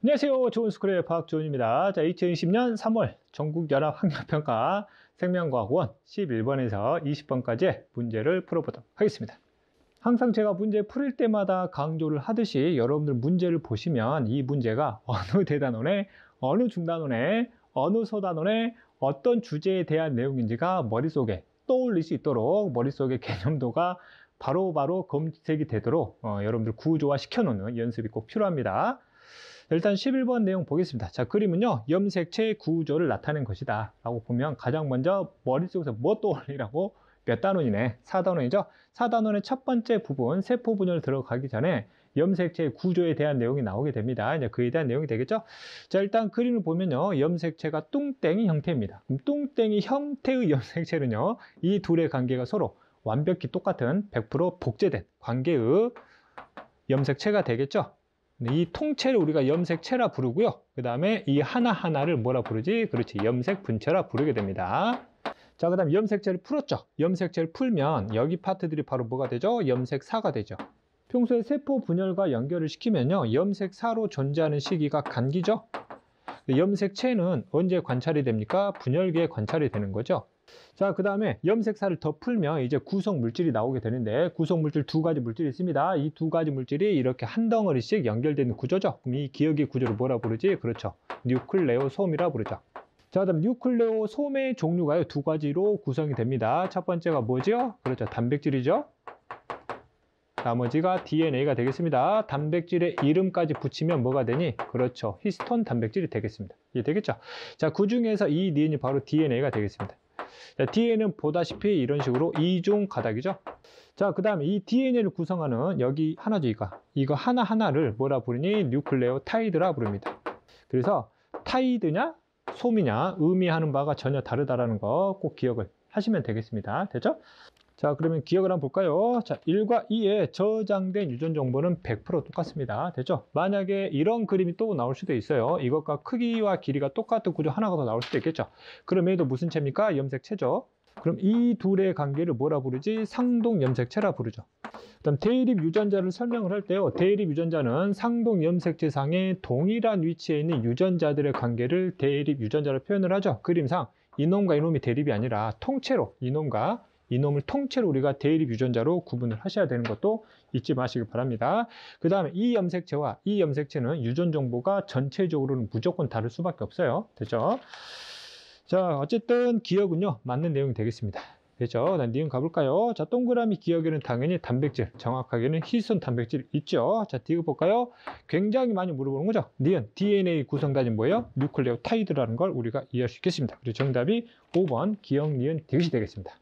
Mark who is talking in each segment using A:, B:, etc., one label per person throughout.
A: 안녕하세요. 좋은스쿨의 박주원입니다. 자, 2020년 3월 전국연합학력평가 생명과학원 11번에서 20번까지의 문제를 풀어보도록 하겠습니다. 항상 제가 문제 풀 때마다 강조를 하듯이 여러분들 문제를 보시면 이 문제가 어느 대단원의, 어느 중단원의, 어느 소단원의 어떤 주제에 대한 내용인지가 머릿속에 떠올릴 수 있도록 머릿속의 개념도가 바로바로 검색이 되도록 여러분들 구조화 시켜놓는 연습이 꼭 필요합니다. 일단 11번 내용 보겠습니다. 자, 그림은요, 염색체의 구조를 나타낸 것이다 라고 보면 가장 먼저 머릿속에서 뭐 떠올리라고? 몇 단원이네? 4단원이죠? 4단원의 첫 번째 부분, 세포 분열 들어가기 전에 염색체의 구조에 대한 내용이 나오게 됩니다. 이제 그에 대한 내용이 되겠죠? 자, 일단 그림을 보면요, 염색체가 뚱땡이 형태입니다. 그럼 뚱땡이 형태의 염색체는요, 이 둘의 관계가 서로 완벽히 똑같은 100% 복제된 관계의 염색체가 되겠죠? 이 통째를 우리가 염색체라 부르고요. 그 다음에 이 하나하나를 뭐라 부르지? 그렇지, 염색 분체라 부르게 됩니다. 자, 그 다음 염색체를 풀었죠. 염색체를 풀면 여기 파트들이 바로 뭐가 되죠? 염색사가 되죠. 평소에 세포 분열과 연결을 시키면요, 염색사로 존재하는 시기가 간기죠. 염색체는 언제 관찰이 됩니까? 분열기에 관찰이 되는 거죠. 자, 그 다음에 염색사를 더 풀면 이제 구성 물질이 나오게 되는데, 구성 물질 두 가지 물질이 있습니다. 이 두 가지 물질이 이렇게 한 덩어리씩 연결되는 구조죠. 그럼 이 기억의 구조를 뭐라 부르지? 그렇죠, 뉴클레오솜이라 부르죠. 자, 그다음 뉴클레오솜의 종류가요, 두 가지로 구성이 됩니다. 첫 번째가 뭐죠? 그렇죠, 단백질이죠. 나머지가 DNA가 되겠습니다. 단백질의 이름까지 붙이면 뭐가 되니? 그렇죠, 히스톤 단백질이 되겠습니다. 이해되겠죠? 자, 그 중에서 이 니은이 바로 DNA가 되겠습니다. 자, DNA는 보다시피 이런 식으로 이중 가닥이죠. 자, 그 다음에 이 DNA를 구성하는 여기 하나죠, 이거 하나하나를 뭐라 부르니? 뉴클레오타이드라 부릅니다. 그래서 타이드냐 솜이냐 의미하는 바가 전혀 다르다라는 거 꼭 기억을 하시면 되겠습니다. 됐죠? 자, 그러면 기억을 한번 볼까요? 자, 1과 2에 저장된 유전 정보는 100% 똑같습니다. 됐죠? 만약에 이런 그림이 또 나올 수도 있어요. 이것과 크기와 길이가 똑같은 구조 하나가 더 나올 수도 있겠죠. 그럼 얘도 무슨 체입니까? 염색체죠. 그럼 이 둘의 관계를 뭐라 부르지? 상동 염색체라 부르죠. 그다음 대립 유전자를 설명을 할 때요, 대립 유전자는 상동 염색체상의 동일한 위치에 있는 유전자들의 관계를 대립 유전자로 표현을 하죠. 그림상 이놈과 이놈이 대립이 아니라 통째로 이놈과 이놈을 통째로 우리가 대립 유전자로 구분을 하셔야 되는 것도 잊지 마시기 바랍니다. 그 다음에 이 염색체와 이 염색체는 유전 정보가 전체적으로는 무조건 다를 수밖에 없어요. 됐죠? 자, 어쨌든 기억은요, 맞는 내용이 되겠습니다. 됐죠? 난 니은 가볼까요? 자, 동그라미 기억에는 당연히 단백질, 정확하게는 히스톤 단백질 있죠? 자, 디귿 볼까요? 굉장히 많이 물어보는 거죠? 니은, DNA 구성단위 뭐예요? 뉴클레오타이드라는 걸 우리가 이해할 수 있겠습니다. 그리고 정답이 5번 기억, 니은, 디귿이 되겠습니다.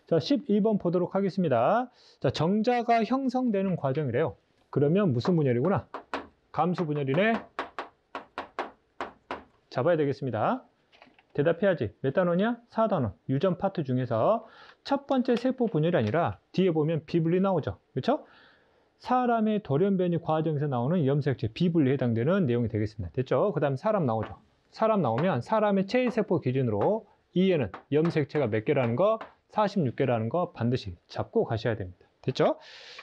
A: 자, 12번 보도록 하겠습니다. 자, 정자가 형성되는 과정이래요. 그러면 무슨 분열이구나? 감수 분열이네. 잡아야 되겠습니다. 대답해야지. 몇 단원이야? 4단원. 유전 파트 중에서 첫 번째 세포 분열이 아니라 뒤에 보면 비분리 나오죠. 그렇죠? 사람의 돌연변이 과정에서 나오는 염색체 비분리에 해당되는 내용이 되겠습니다. 됐죠? 그 다음 사람 나오죠. 사람 나오면 사람의 체세포 기준으로 이에는 염색체가 몇 개라는 거, 46개라는 거 반드시 잡고 가셔야 됩니다. 됐죠?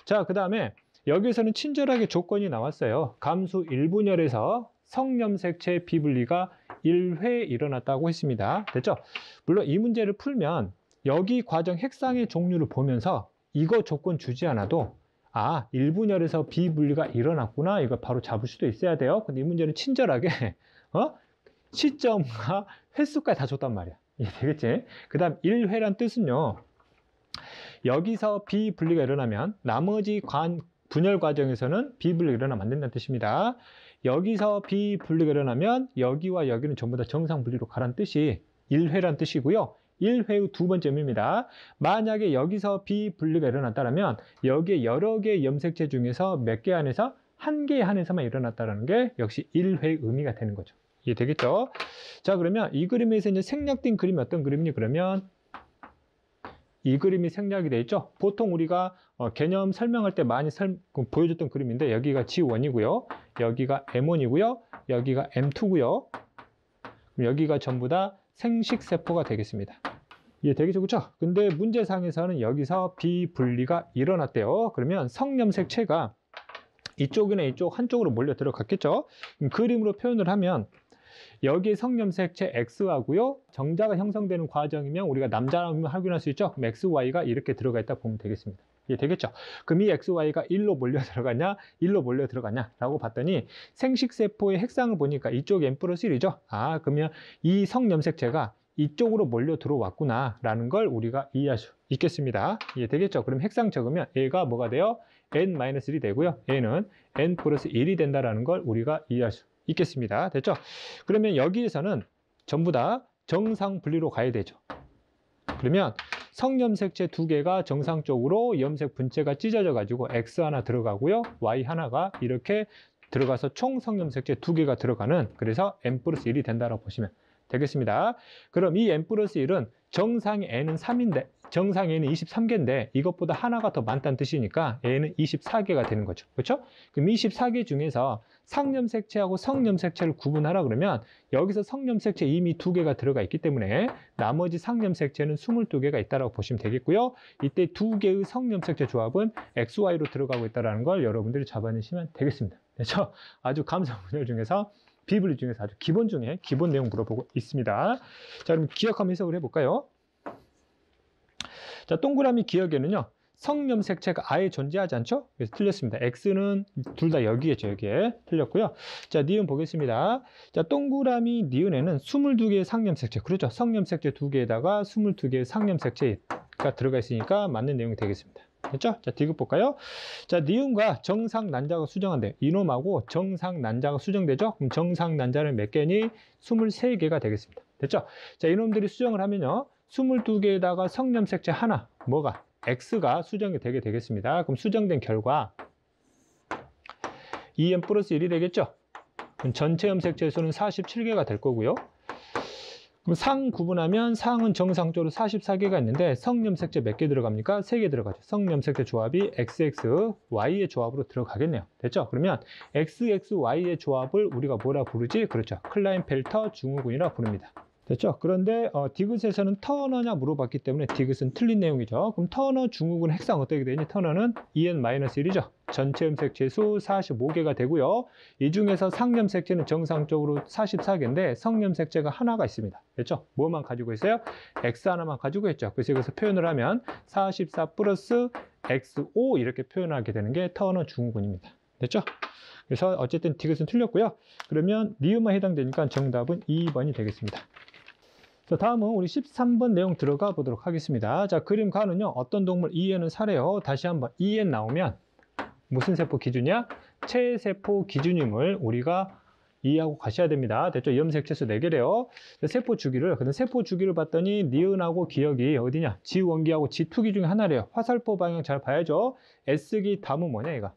A: 자, 그 다음에 여기서는 친절하게 조건이 나왔어요. 감수 1분열에서 성염색체 비분리가 1회 일어났다고 했습니다. 됐죠? 물론 이 문제를 풀면 여기 과정 핵상의 종류를 보면서 이거 조건 주지 않아도 1분열에서 비분리가 일어났구나, 이거 바로 잡을 수도 있어야 돼요. 근데 이 문제는 친절하게 시점과 횟수까지 다 줬단 말이야. 이해되겠지? 그 다음 1회란 뜻은요, 여기서 비분리가 일어나면 나머지 분열 과정에서는 비분리가 일어나면 안 된다는 뜻입니다. 여기서 비분리가 일어나면 여기와 여기는 전부 다 정상 분리로 가라는 뜻이 1회란 뜻이고요. 1회의 두 번째 의미입니다. 만약에 여기서 비분리가 일어났다면 여기에 여러 개의 염색체 중에서 몇 개 안에서 한 개 안에서만 일어났다는 게 역시 1회의 의미가 되는 거죠. 이해되겠죠? 자, 그러면 이 그림에서 이제 생략된 그림이 어떤 그림이니? 그러면 이 그림이 생략이 되어 있죠. 보통 우리가 개념 설명할 때 많이 보여줬던 그림인데, 여기가 G1이고요. 여기가 M1이고요. 여기가 M2고요. 여기가 전부 다 생식세포가 되겠습니다. 이해되겠죠? 그렇죠? 근데 문제상에서는 여기서 비분리가 일어났대요. 그러면 성염색체가 이쪽이나 이쪽 한쪽으로 몰려 들어갔겠죠. 그림으로 표현을 하면 여기에 성염색체 X하고요. 정자가 형성되는 과정이면 우리가 남자라면 확인할 수 있죠. 그럼 XY가 이렇게 들어가 있다 보면 되겠습니다. 이해 되겠죠? 그럼 이 XY가 1로 몰려 들어가냐, 1로 몰려 들어가냐 라고 봤더니 생식세포의 핵상을 보니까 이쪽 N+1이죠. 아, 그러면 이 성염색체가 이쪽으로 몰려 들어왔구나 라는 걸 우리가 이해할 수 있겠습니다. 이해 되겠죠? 그럼 핵상 적으면 얘가 뭐가 돼요? N-1이 되고요. 얘는 N+1이 된다라는 걸 우리가 이해할 수 있겠습니다. 됐죠? 그러면 여기에서는 전부 다 정상 분리로 가야 되죠. 그러면 성염색체 2개가 정상적으로 염색 분체가 찢어져 가지고 X 하나 들어가고요. Y 하나가 이렇게 들어가서 총 성염색체 2개가 들어가는, 그래서 N+1이 된다라고 보시면 되겠습니다. 그럼 이 N+1은 정상 N은 3인데, 정상 N은 23개인데 이것보다 하나가 더 많다는 뜻이니까 N은 24개가 되는 거죠. 그렇죠? 그럼 24개 중에서 상염색체하고 성염색체를 구분하라 그러면 여기서 성염색체 이미 2개가 들어가 있기 때문에 나머지 상염색체는 22개가 있다고 보시면 되겠고요. 이때 2개의 성염색체 조합은 XY로 들어가고 있다는 걸 여러분들이 잡아내시면 되겠습니다. 그렇죠? 아주 감성 분열 중에서 비분리 중에서 아주 기본 중에 기본 내용 물어보고 있습니다. 자, 그럼 기억하면 해석을 해볼까요? 자, 동그라미 기억에는요, 성염색체가 아예 존재하지 않죠? 그래서 틀렸습니다. X는 둘 다 여기겠죠, 여기에. 틀렸고요. 자, 니은 보겠습니다. 자, 동그라미 니은에는 22개의 상염색체, 그렇죠? 성염색체 2개에다가 22개의 상염색체가 들어가 있으니까 맞는 내용이 되겠습니다. 됐죠? 자, 디귿 볼까요? 자, 니은과 정상 난자가 수정한대. 이놈하고 정상 난자가 수정되죠? 그럼 정상 난자는 몇 개니? 23개가 되겠습니다. 됐죠? 자, 이놈들이 수정을 하면요, 22개에다가 성염색체 하나, 뭐가? X가 수정이 되게 되겠습니다. 그럼 수정된 결과 2n+1이 되겠죠? 그럼 전체 염색체 수는 47개가 될 거고요. 그럼 상 구분하면 상은 정상적으로 44개가 있는데 성염색체 몇 개 들어갑니까? 3개 들어가죠. 성염색체 조합이 XX, Y의 조합으로 들어가겠네요. 됐죠? 그러면 XX, Y의 조합을 우리가 뭐라 부르지? 그렇죠. 클라인펠터 증후군이라 부릅니다. 됐죠? 그런데 디귿에서는 터너냐 물어봤기 때문에 디귿은 틀린 내용이죠. 그럼 터너 증후군 핵상 어떻게 되니? 터너는 EN-1이죠. 전체 염색체 수 45개가 되고요. 이 중에서 상염색체는 정상적으로 44개인데 성염색체가 하나가 있습니다. 됐죠? 뭐만 가지고 있어요? X 하나만 가지고 있죠. 그래서 여기서 표현을 하면 44 플러스 XO 이렇게 표현하게 되는 게 터너 증후군입니다. 됐죠? 그래서 어쨌든 디귿은 틀렸고요. 그러면 니은만 해당되니까 정답은 2번이 되겠습니다. 자, 다음은 우리 13번 내용 들어가 보도록 하겠습니다. 자, 그림 가는요, 어떤 동물 EN은 사래요. 다시 한번 EN 나오면 무슨 세포 기준이야? 체세포 기준임을 우리가 이해하고 가셔야 됩니다. 됐죠? 염색체수 4개래요. 세포 주기를, 근데 세포 주기를 봤더니 니은하고 기억이 어디냐? G1기하고 G2기 중에 하나래요. 화살표 방향 잘 봐야죠. S기 다음은 뭐냐, 얘가?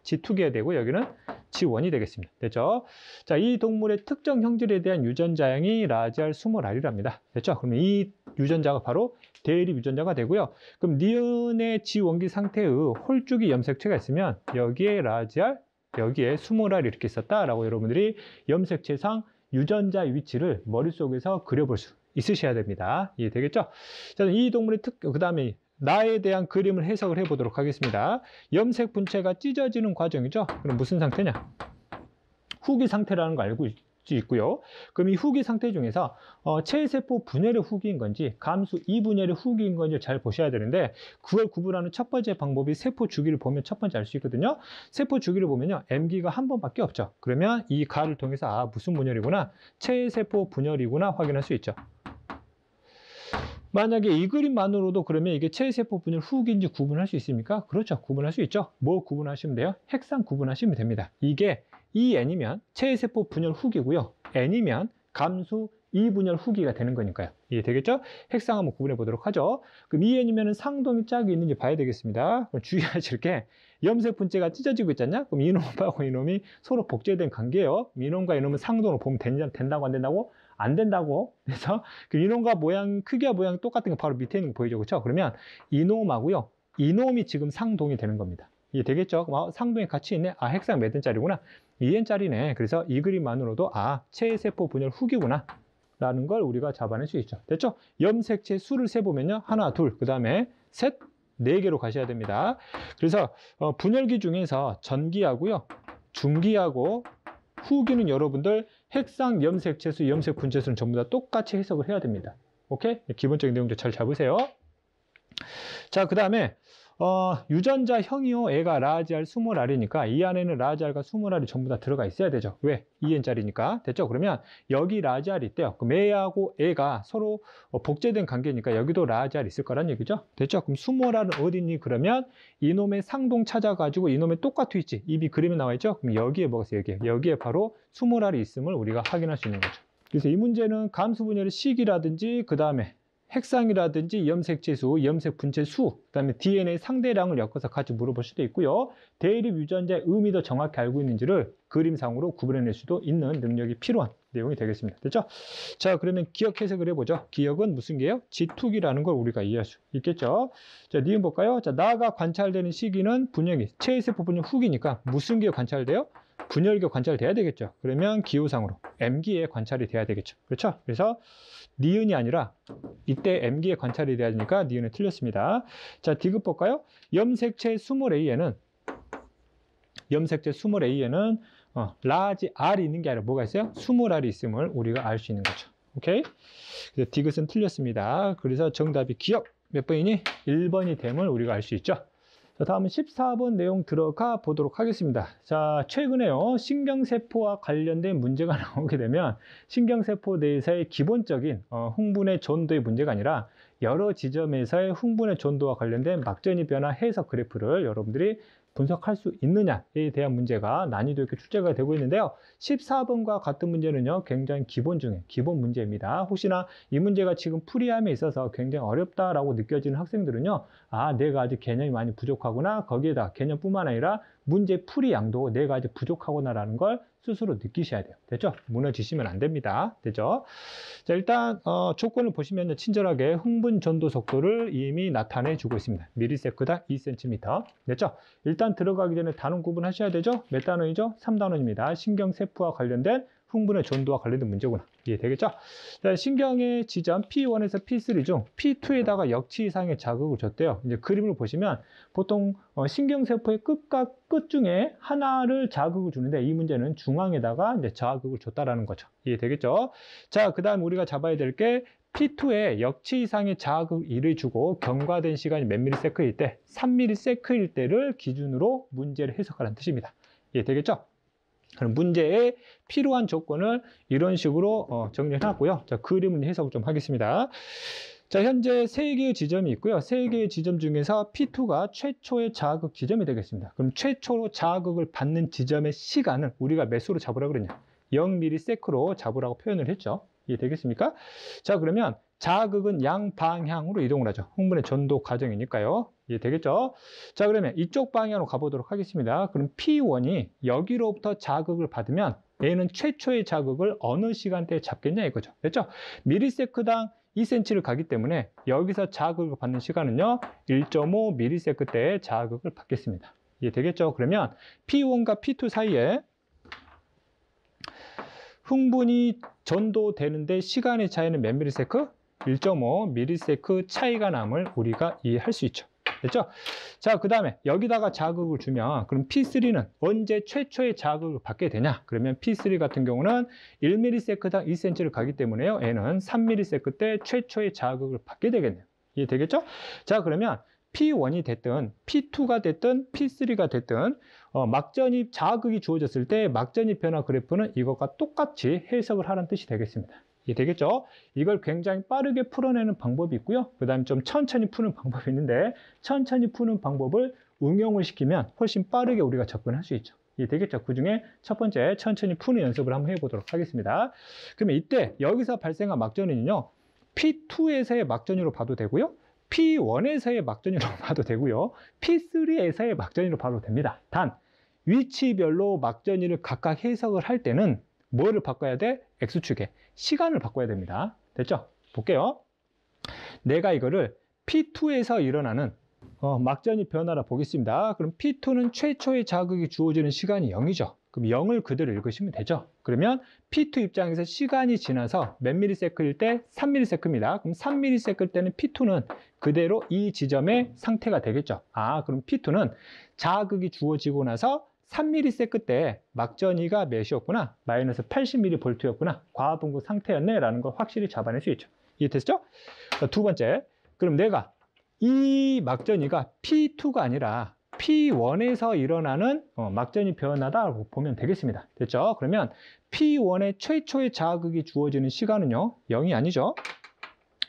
A: G2기가 되고 여기는 G1이 되겠습니다. 됐죠? 자, 이 동물의 특정 형질에 대한 유전자량이 라지알 20알이랍니다. 됐죠? 그러면 이 유전자가 바로 대립 유전자가 되고요. 그럼 니은의 G1기 상태의 홀쭉이 염색체가 있으면 여기에 라지알, 여기에 20알 이렇게 있었다라고 여러분들이 염색체상 유전자 위치를 머릿속에서 그려볼 수 있으셔야 됩니다. 이해되겠죠? 자, 이 동물의 그 다음에 나에 대한 그림을 해석을 해보도록 하겠습니다. 염색 분체가 찢어지는 과정이죠. 그럼 무슨 상태냐? 후기 상태라는 거 알고 있고요. 그럼 이 후기 상태 중에서 체세포 분열의 후기인 건지 감수 이분열의 후기인 건지 잘 보셔야 되는데 그걸 구분하는 첫 번째 방법이 세포 주기를 보면 첫 번째 알 수 있거든요. 세포 주기를 보면요, M기가 한 번밖에 없죠. 그러면 이 가를 통해서 아, 무슨 분열이구나, 체세포 분열이구나 확인할 수 있죠. 만약에 이 그림만으로도 그러면 이게 체세포 분열 후기인지 구분할 수 있습니까? 그렇죠. 구분할 수 있죠. 뭐 구분하시면 돼요? 핵상 구분하시면 됩니다. 이게 EN이면 체세포 분열 후기고요. N이면 감수 이분열 후기가 되는 거니까요. 이해되겠죠? 핵상 한번 구분해 보도록 하죠. 그럼 EN이면 상동이 짝이 있는지 봐야 되겠습니다. 그럼 주의하실 게 염색 분체가 찢어지고 있잖냐? 그럼 이놈하고 이놈이 서로 복제된 관계예요. 이놈과 이놈은 상동으로 보면 된다고 안 된다고? 안 된다고. 그래서 그 이놈과 모양, 크기와 모양이 똑같은 거 바로 밑에 있는 거 보이죠? 그렇죠? 그러면 이놈하고요, 이놈이 지금 상동이 되는 겁니다. 이해 되겠죠? 그럼 상동이 같이 있네. 아, 핵상 몇 N짜리구나. 2N짜리네. 그래서 이 그림만으로도 아, 체세포 분열 후기구나 라는 걸 우리가 잡아낼 수 있죠. 됐죠? 염색체 수를 세보면요, 하나, 둘, 그 다음에 셋, 4개로 가셔야 됩니다. 그래서 분열기 중에서 전기하고요, 중기하고 후기는 여러분들 핵상, 염색 채수, 염색 분체수는 전부 다 똑같이 해석을 해야 됩니다. 오케이? 기본적인 내용도 잘 잡으세요. 자, 그 다음에 유전자 형이요, 애가 라지 R, 스몰 R이니까 이 안에는 라지 R과 스몰 R이 전부 다 들어가 있어야 되죠. 왜? 2N짜리니까. 됐죠? 그러면 여기 라지 R 있대요. 그럼 애하고 애가 서로 복제된 관계니까 여기도 라지 R 있을 거란 얘기죠. 됐죠? 그럼 스몰 R은 어디 있니? 그러면 이놈의 상동 찾아가지고 이놈의 똑같이 있지. 입이 그림에 나와 있죠? 그럼 여기에 뭐가 있어요? 여기에 바로 스몰 R이 있음을 우리가 확인할 수 있는 거죠. 그래서 이 문제는 감수 분열의 시기라든지 그 다음에 핵상이라든지 염색체수, 염색 분체수, 그 다음에 DNA 상대량을 엮어서 같이 물어볼 수도 있고요. 대립 유전자의 의미 더 정확히 알고 있는지를 그림상으로 구분해낼 수도 있는 능력이 필요한 내용이 되겠습니다. 됐죠? 자, 그러면 기억 해석을 해보죠. 기억은 무슨 게요? 지투기라는 걸 우리가 이해할 수 있겠죠? 자, 니은 볼까요? 자, 나가 관찰되는 시기는 분열기, 체세포 분열 후기니까 무슨 기에 관찰돼요? 분열기가 관찰돼야 되겠죠. 그러면 기호상으로 M기에 관찰이 돼야 되겠죠. 그렇죠? 그래서 니은이 아니라 이때 M기에 관찰이 돼야 되니까 니은은 틀렸습니다. 자, 디귿 볼까요? 염색체 스몰 A에는 라지 R이 있는 게 아니라 뭐가 있어요? 스몰 R이 있음을 우리가 알 수 있는 거죠. 오케이? 그래서 디귿은 틀렸습니다. 그래서 정답이 기억 몇 번이니? 1번이 됨을 우리가 알 수 있죠. 자, 다음은 14번 내용 들어가 보도록 하겠습니다. 자, 최근에요, 신경세포와 관련된 문제가 나오게 되면 신경세포 내에서의 기본적인 흥분의 전도의 문제가 아니라 여러 지점에서의 흥분의 전도와 관련된 막전이 변화 해석 그래프를 여러분들이 분석할 수 있느냐에 대한 문제가 난이도 있게 출제가 되고 있는데요. 14번과 같은 문제는요, 굉장히 기본 중에 기본 문제입니다. 혹시나 이 문제가 지금 풀이함에 있어서 굉장히 어렵다라고 느껴지는 학생들은요, 아, 내가 아직 개념이 많이 부족하구나, 거기에다 개념뿐만 아니라 문제 풀이 양도 내가 아직 부족하구나라는 걸 스스로 느끼셔야 돼요. 됐죠? 무너지시면 안 됩니다. 됐죠? 자, 일단 조건을 보시면 친절하게 흥분 전도 속도를 이미 나타내 주고 있습니다. 미리세크당 2cm. 됐죠? 일단 들어가기 전에 단원 구분하셔야 되죠? 몇 단원이죠? 3단원입니다. 신경세포와 관련된 흥분의 전도와 관련된 문제구나. 이해되겠죠? 자, 신경의 지점 P1에서 P3 중 P2에다가 역치 이상의 자극을 줬대요. 이제 그림을 보시면 보통 신경세포의 끝과 끝 중에 하나를 자극을 주는데 이 문제는 중앙에다가 이제 자극을 줬다라는 거죠. 이해되겠죠? 자, 그 다음 우리가 잡아야 될 게 P2에 역치 이상의 자극 1을 주고 경과된 시간이 몇 밀리세크일 때, 3밀리세크일 때를 기준으로 문제를 해석하라는 뜻입니다. 이해되겠죠? 그럼 문제에 필요한 조건을 이런 식으로 정리해놨고요. 자, 그림은 해석을 좀 하겠습니다. 자, 현재 3개의 지점이 있고요. 3개의 지점 중에서 P2가 최초의 자극 지점이 되겠습니다. 그럼 최초로 자극을 받는 지점의 시간을 우리가 몇 수로 잡으라고 그랬냐? 0ms로 잡으라고 표현을 했죠. 이해되겠습니까? 자, 그러면 자극은 양방향으로 이동을 하죠. 흥분의 전도 과정이니까요. 이해되겠죠? 자, 그러면 이쪽 방향으로 가보도록 하겠습니다. 그럼 P1이 여기로부터 자극을 받으면 얘는 최초의 자극을 어느 시간대에 잡겠냐 이거죠. 됐죠? 미리세크당 2cm를 가기 때문에 여기서 자극을 받는 시간은요, 1.5 미리세크 때의 자극을 받겠습니다. 이해되겠죠? 그러면 P1과 P2 사이에 흥분이 전도되는데 시간의 차이는 몇 미리세크? 1.5 미리세크 차이가 남을 우리가 이해할 수 있죠. 됐죠? 자, 그 다음에 여기다가 자극을 주면 그럼 P3는 언제 최초의 자극을 받게 되냐? 그러면 P3 같은 경우는 1ms당 2cm를 가기 때문에요. 얘는 3ms 때 최초의 자극을 받게 되겠네요. 이해되겠죠? 자, 그러면 P1이 됐든 P2가 됐든 P3가 됐든 막전입 자극이 주어졌을 때 막전입 변화 그래프는 이것과 똑같이 해석을 하라는 뜻이 되겠습니다. 이해되겠죠? 이걸 굉장히 빠르게 풀어내는 방법이 있고요. 그 다음에 좀 천천히 푸는 방법이 있는데 천천히 푸는 방법을 응용을 시키면 훨씬 빠르게 우리가 접근할 수 있죠. 이해되겠죠? 그 중에 첫 번째 천천히 푸는 연습을 한번 해보도록 하겠습니다. 그러면 이때 여기서 발생한 막전은요, P2에서의 막전으로 봐도 되고요. P1에서의 막전으로 봐도 되고요. P3에서의 막전으로 봐도 됩니다. 단 위치별로 막전이를 각각 해석을 할 때는 뭐를 바꿔야 돼? X축에 시간을 바꿔야 됩니다. 됐죠? 볼게요. 내가 이거를 P2에서 일어나는 막전이 변화라 보겠습니다. 그럼 P2는 최초의 자극이 주어지는 시간이 0이죠. 그럼 0을 그대로 읽으시면 되죠. 그러면 P2 입장에서 시간이 지나서 몇 ms일 때 3ms입니다. 그럼 3ms일 때는 P2는 그대로 이 지점의 상태가 되겠죠. 그럼 P2는 자극이 주어지고 나서 3ms 때 막전이가 몇이었구나? 마이너스 80mV였구나. 과분구 상태였네 라는 걸 확실히 잡아낼 수 있죠. 이해됐죠? 두 번째, 그럼 내가 이 막전이가 P2가 아니라 P1에서 일어나는 막전이 변하다고 보면 되겠습니다. 됐죠? 그러면 P1의 최초의 자극이 주어지는 시간은요, 0이 아니죠.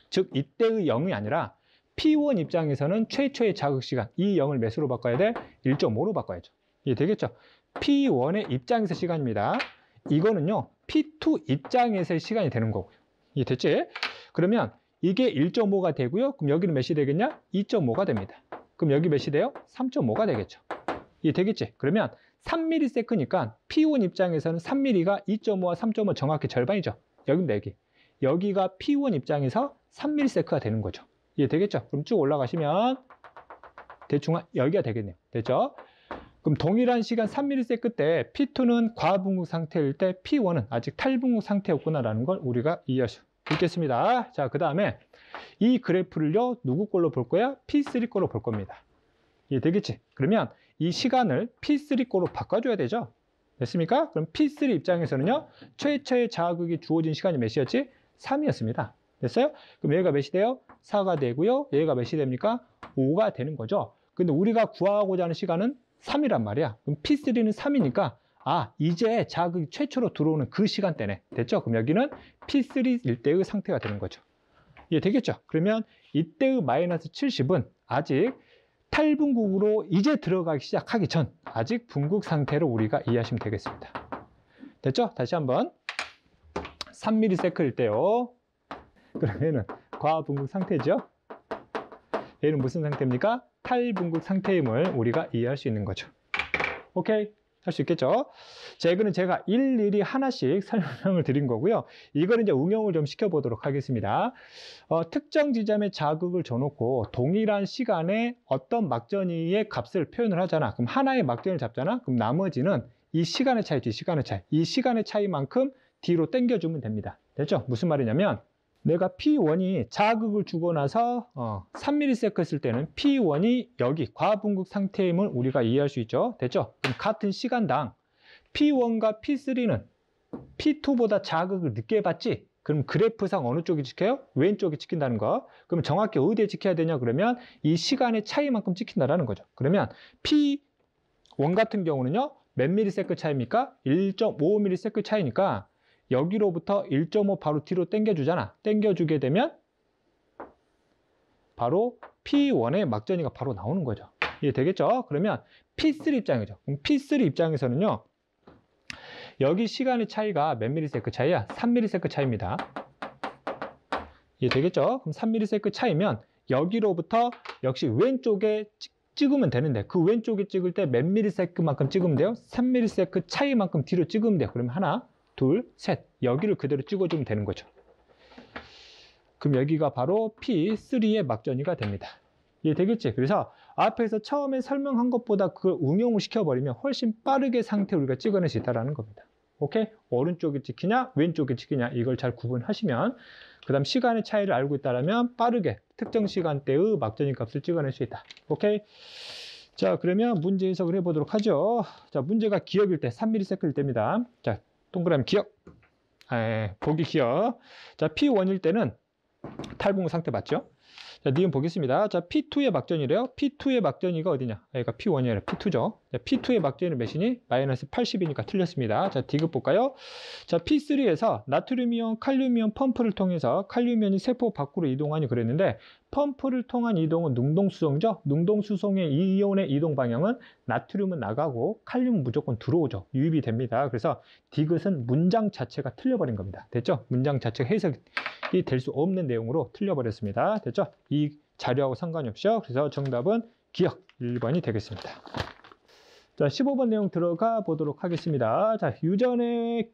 A: 즉 이때의 0이 아니라 P1 입장에서는 최초의 자극 시간, 이 0을 몇으로 바꿔야 돼? 1.5로 바꿔야죠. 이해 되겠죠? P1의 입장에서 시간입니다. 이거는요, P2 입장에서의 시간이 되는 거고요. 이해 됐지? 그러면 이게 1.5가 되고요. 그럼 여기는 몇이 되겠냐? 2.5가 됩니다. 그럼 여기 몇이 돼요? 3.5가 되겠죠. 이해 되겠지? 그러면 3ms니까 P1 입장에서는 3mm가 2.5와 3.5 정확히 절반이죠. 여기는 여기. 여기가 P1 입장에서 3ms가 되는 거죠. 이해 되겠죠? 그럼 쭉 올라가시면 대충 여기가 되겠네요. 됐죠? 그럼 동일한 시간 3ms 때 P2는 과분국 상태일 때 P1은 아직 탈분국 상태였구나라는 걸 우리가 이해할 수 있겠습니다. 자, 그 다음에 이 그래프를요, 누구 걸로 볼 거야? P3 걸로 볼 겁니다. 이해 되겠지? 그러면 이 시간을 P3 걸로 바꿔줘야 되죠? 됐습니까? 그럼 P3 입장에서는요, 최초의 자극이 주어진 시간이 몇이었지? 3이었습니다. 됐어요? 그럼 얘가 몇이 돼요? 4가 되고요. 얘가 몇이 됩니까? 5가 되는 거죠. 근데 우리가 구하고자 하는 시간은 3이란 말이야. 그럼 P3는 3이니까 이제 자극이 최초로 들어오는 그 시간대네. 됐죠? 그럼 여기는 P3일 때의 상태가 되는 거죠. 이해 되겠죠? 그러면 이때의 마이너스 70은 아직 탈분국으로 이제 들어가기 시작하기 전 아직 분국 상태로 우리가 이해하시면 되겠습니다. 됐죠? 다시 한번 3ms일 때요. 그러면은 과분국 상태죠? 얘는 무슨 상태입니까? 탈분국 상태임을 우리가 이해할 수 있는 거죠. 오케이? 할 수 있겠죠? 자, 이거는 제가 일일이 하나씩 설명을 드린 거고요. 이거는 이제 응용을 좀 시켜보도록 하겠습니다. 특정 지점에 자극을 줘놓고 동일한 시간에 어떤 막전이의 값을 표현을 하잖아. 그럼 하나의 막전을 잡잖아. 그럼 나머지는 이 시간의 차이지, 시간의 차이. 이 시간의 차이만큼 뒤로 당겨주면 됩니다. 됐죠? 무슨 말이냐면 내가 P1이 자극을 주고 나서 3ms 했을 때는 P1이 여기 과분국 상태임을 우리가 이해할 수 있죠. 됐죠? 그럼 같은 시간당 P1과 P3는 P2보다 자극을 늦게 받지? 그럼 그래프상 어느 쪽이 찍혀요? 왼쪽이 찍힌다는 거. 그럼 정확히 어디에 찍혀야 되냐? 그러면 이 시간의 차이만큼 찍힌다는 거죠. 그러면 P1 같은 경우는요, 몇 mS 차이입니까? 1.5ms 차이니까 여기로부터 1.5 바로 뒤로 당겨주잖아. 당겨주게 되면 바로 P1의 막전이가 바로 나오는 거죠. 이해 되겠죠? 그러면 P3 입장이죠. 그럼 P3 입장에서는요, 여기 시간의 차이가 몇 mS 차이야? 3ms 차이입니다. 이해 되겠죠? 그럼 3ms 차이면 여기로부터 역시 왼쪽에 찍으면 되는데 그 왼쪽에 찍을 때 몇 ms만큼 찍으면 돼요? 3ms 차이만큼 뒤로 찍으면 돼요. 그러면 하나, 둘, 셋. 여기를 그대로 찍어주면 되는 거죠. 그럼 여기가 바로 P3의 막전이가 됩니다. 이해 되겠지? 그래서 앞에서 처음에 설명한 것보다 그걸 응용을 시켜버리면 훨씬 빠르게 상태 우리가 찍어낼 수 있다는 겁니다. 오케이? 오른쪽에 찍히냐, 왼쪽에 찍히냐, 이걸 잘 구분하시면, 그 다음 시간의 차이를 알고 있다면 빠르게 특정 시간대의 막전이 값을 찍어낼 수 있다. 오케이? 자, 그러면 문제 해석을 해보도록 하죠. 자, 문제가 기억일 때, 3ms일 때입니다. 자, 동그라미 기억. 보기 기억. 자, P1일 때는 탈분국 상태 맞죠? 자, 니은 보겠습니다. 자, P2의 막전이래요. P2의 막전이가 어디냐? 여기가 P1이 아니라 P2죠. 자, P2의 막전이 몇이니? 마이너스 80이니까 틀렸습니다. 자, 디귿 볼까요? 자, P3에서 나트륨이온, 칼륨이온 펌프를 통해서 칼륨이온이 세포 밖으로 이동하니 그랬는데 펌프를 통한 이동은 능동수송이죠. 능동수송의 이온의 이동 방향은 나트륨은 나가고 칼륨은 무조건 들어오죠. 유입이 됩니다. 그래서 디귿은 문장 자체가 틀려버린 겁니다. 됐죠? 문장 자체가 해석이 될 수 없는 내용으로 틀려버렸습니다. 됐죠? 이 자료하고 상관이 없죠. 그래서 정답은 기억 1번이 되겠습니다. 자, 15번 내용 들어가 보도록 하겠습니다. 자, 유전의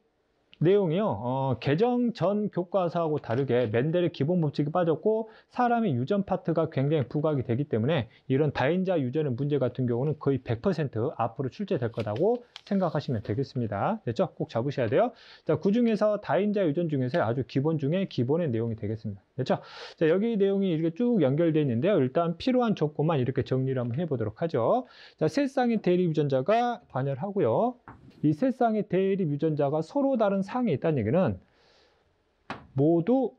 A: 내용이요. 개정 전 교과서하고 다르게 멘델의 기본 법칙이 빠졌고 사람의 유전 파트가 굉장히 부각이 되기 때문에 이런 다인자 유전의 문제 같은 경우는 거의 100% 앞으로 출제될 거라고 생각하시면 되겠습니다. 됐죠? 꼭 잡으셔야 돼요. 자, 그중에서 다인자 유전 중에서 아주 기본 중에 기본의 내용이 되겠습니다. 됐죠? 자, 여기 내용이 이렇게 쭉 연결되어 있는데요. 일단 필요한 조건만 이렇게 정리를 한번 해보도록 하죠. 자, 세 쌍의 대립 유전자가 반열하고요. 이 세 쌍의 대립 유전자가 서로 다른 상에 있다는 얘기는 모두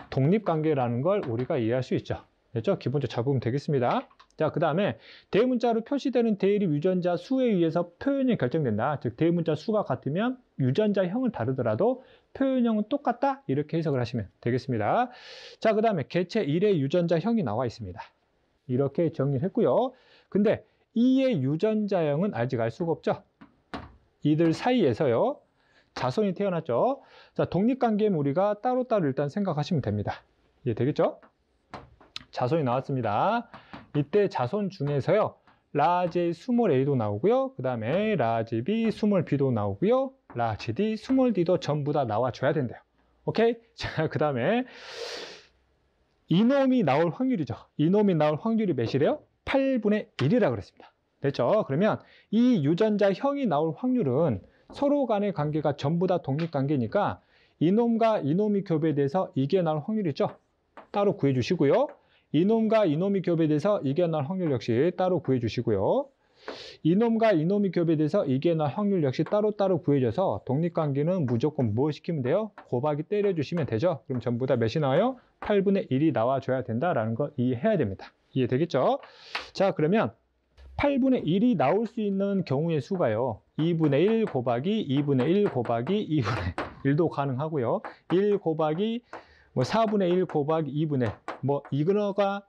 A: 독립관계라는 걸 우리가 이해할 수 있죠. 됐죠? 기본적으로 잡으면 되겠습니다. 자, 그 다음에 대문자로 표시되는 대립 유전자 수에 의해서 표현이 결정된다. 즉 대문자 수가 같으면 유전자형은 다르더라도 표현형은 똑같다. 이렇게 해석을 하시면 되겠습니다. 자, 그 다음에 개체 1의 유전자형이 나와 있습니다. 이렇게 정리를 했고요. 근데 2의 유전자형은 아직 알 수가 없죠. 이들 사이에서요, 자손이 태어났죠. 자, 독립관계는 우리가 따로따로 일단 생각하시면 됩니다. 이해되겠죠? 자손이 나왔습니다. 이때 자손 중에서요, 라지 스몰 a도 나오고요. 그 다음에 라지 b 스몰 b도 나오고요. 라지 d 스몰 d도 전부 다 나와줘야 된대요. 오케이? 자, 그 다음에 이놈이 나올 확률이죠. 이놈이 나올 확률이 몇이래요? 8분의 1이라고 그랬습니다. 됐죠? 그러면 이 유전자형이 나올 확률은 서로 간의 관계가 전부 다 독립관계니까 이놈과 이놈이 교배돼서 이게 나올 확률이죠. 따로 구해주시고요. 이놈과 이놈이 교배돼서 이게 나올 확률 역시 따로 구해주시고요. 이놈과 이놈이 교배돼서 이게 나올 확률 역시 따로따로 구해줘서 독립관계는 무조건 뭐 시키면 돼요? 곱하기 때려주시면 되죠. 그럼 전부 다 몇이 나와요? 8분의 1이 나와줘야 된다라는 거 이해해야 됩니다. 이해되겠죠? 자, 그러면 8분의 1이 나올 수 있는 경우의 수가요. 2분의 1 곱하기 2분의 1 곱하기 2분의 1도 가능하고요. 1 곱하기 4분의 1 곱하기 2분의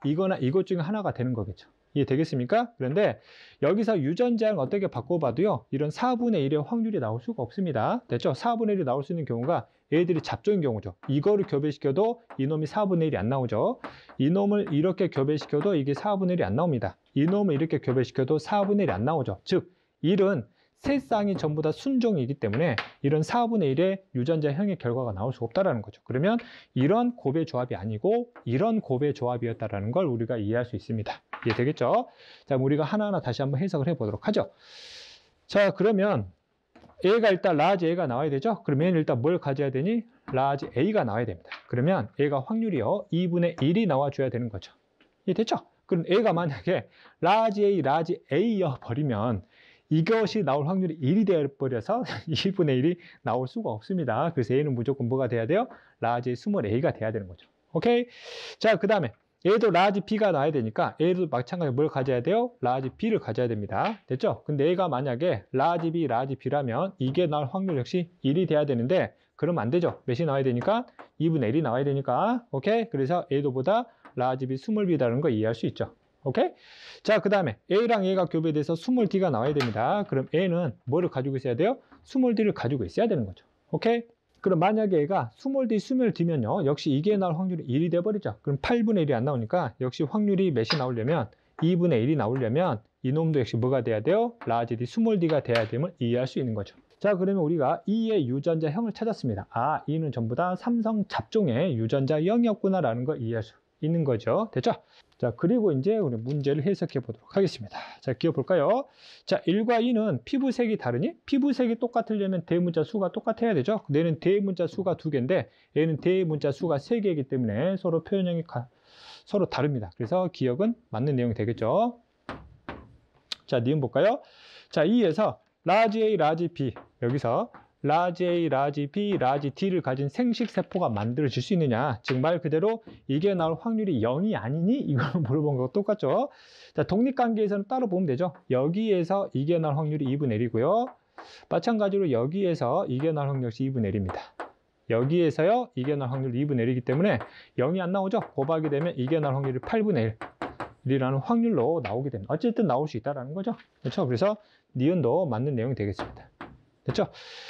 A: 이거나 이것 중에 하나가 되는 거겠죠. 이해되겠습니까? 그런데 여기서 유전자를 어떻게 바꿔봐도요. 이런 4분의 1의 확률이 나올 수가 없습니다. 됐죠? 4분의 1이 나올 수 있는 경우가 애들이 잡종인 경우죠. 이거를 교배시켜도 이놈이 4분의 1이 안 나오죠. 이놈을 이렇게 교배시켜도 이게 4분의 1이 안 나옵니다. 이놈을 이렇게 교배시켜도 4분의 1이 안 나오죠. 즉 1은 세 쌍이 전부 다 순종이기 때문에 이런 4분의 1의 유전자형의 결과가 나올 수 없다는 거죠. 그러면 이런 곱의 조합이 아니고 이런 곱의 조합이었다는 걸 우리가 이해할 수 있습니다. 이해되겠죠? 자, 우리가 하나하나 다시 한번 해석을 해보도록 하죠. 자, 그러면 A가 일단 라지 A가 나와야 되죠? 그러면 일단 뭘 가져야 되니? 라지 A가 나와야 됩니다. 그러면 A가 확률이요 2분의 1이 나와줘야 되는 거죠. 이해됐죠? 그럼 A가 만약에 라지 A여 버리면 이것이 나올 확률이 1이 되어버려서 2분의 1이 나올 수가 없습니다. 그래서 A는 무조건 뭐가 돼야 돼요? 라지 스몰 A가 돼야 되는 거죠. 오케이? 자, 그 다음에 A도 라지 B가 나와야 되니까 A도 마찬가지로 뭘 가져야 돼요? 라지 B를 가져야 됩니다. 됐죠? 근데 A가 만약에 라지 B라면 이게 나올 확률 역시 1이 돼야 되는데 그러면 안 되죠. 몇이 나와야 되니까? 2분의 1이 나와야 되니까. 오케이? 그래서 A도 보다 라지 B 스몰 B라는 거 이해할 수 있죠. 오케이? 자, 그 다음에 A랑 A가 교배돼서 스몰 D가 나와야 됩니다. 그럼 A는 뭐를 가지고 있어야 돼요? 스몰 D를 가지고 있어야 되는 거죠. 오케이? 그럼 만약에 A가 스몰 D면요. 역시 이게 나올 확률이 1이 돼버리죠. 그럼 8분의 1이 안 나오니까 역시 확률이 몇이 나오려면 2분의 1이 나오려면 이놈도 역시 뭐가 돼야 돼요? 라지 D 스몰 D가 돼야 됨을 이해할 수 있는 거죠. 자, 그러면 우리가 2의 유전자형을 찾았습니다. 아, 2는 전부 다 삼성 잡종의 유전자형이었구나라는 걸 이해할 수 있는 거죠. 됐죠? 자, 그리고 이제 우리 문제를 해석해 보도록 하겠습니다. 자, 기억 볼까요? 자, 1과 2는 피부색이 다르니? 피부색이 똑같으려면 대문자 수가 똑같아야 되죠. 얘는 대문자 수가 2개인데 얘는 대문자 수가 3개이기 때문에 서로 표현형이 서로 다릅니다. 그래서 기억은 맞는 내용이 되겠죠. 자, 니은 볼까요? 자, 2에서 라지 A, 라지 B 여기서 라지 A, 라지 B, 라지 D를 가진 생식세포가 만들어질 수 있느냐. 즉 말 그대로 이게 나올 확률이 0이 아니니? 이걸 물어본 거랑 똑같죠. 자, 독립관계에서는 따로 보면 되죠. 여기에서 이게 나올 확률이 2분의 1이고요. 마찬가지로 여기에서 이게 나올 확률 역시 2분의 1입니다. 여기에서요. 이게 나올 확률이 2분의 1이기 때문에 0이 안 나오죠. 곱하기 되면 이게 나올 확률이 8분의 1이라는 확률로 나오게 됩니다. 어쨌든 나올 수 있다는 거죠. 그렇죠? 그래서 니은도 맞는 내용이 되겠습니다. 됐죠?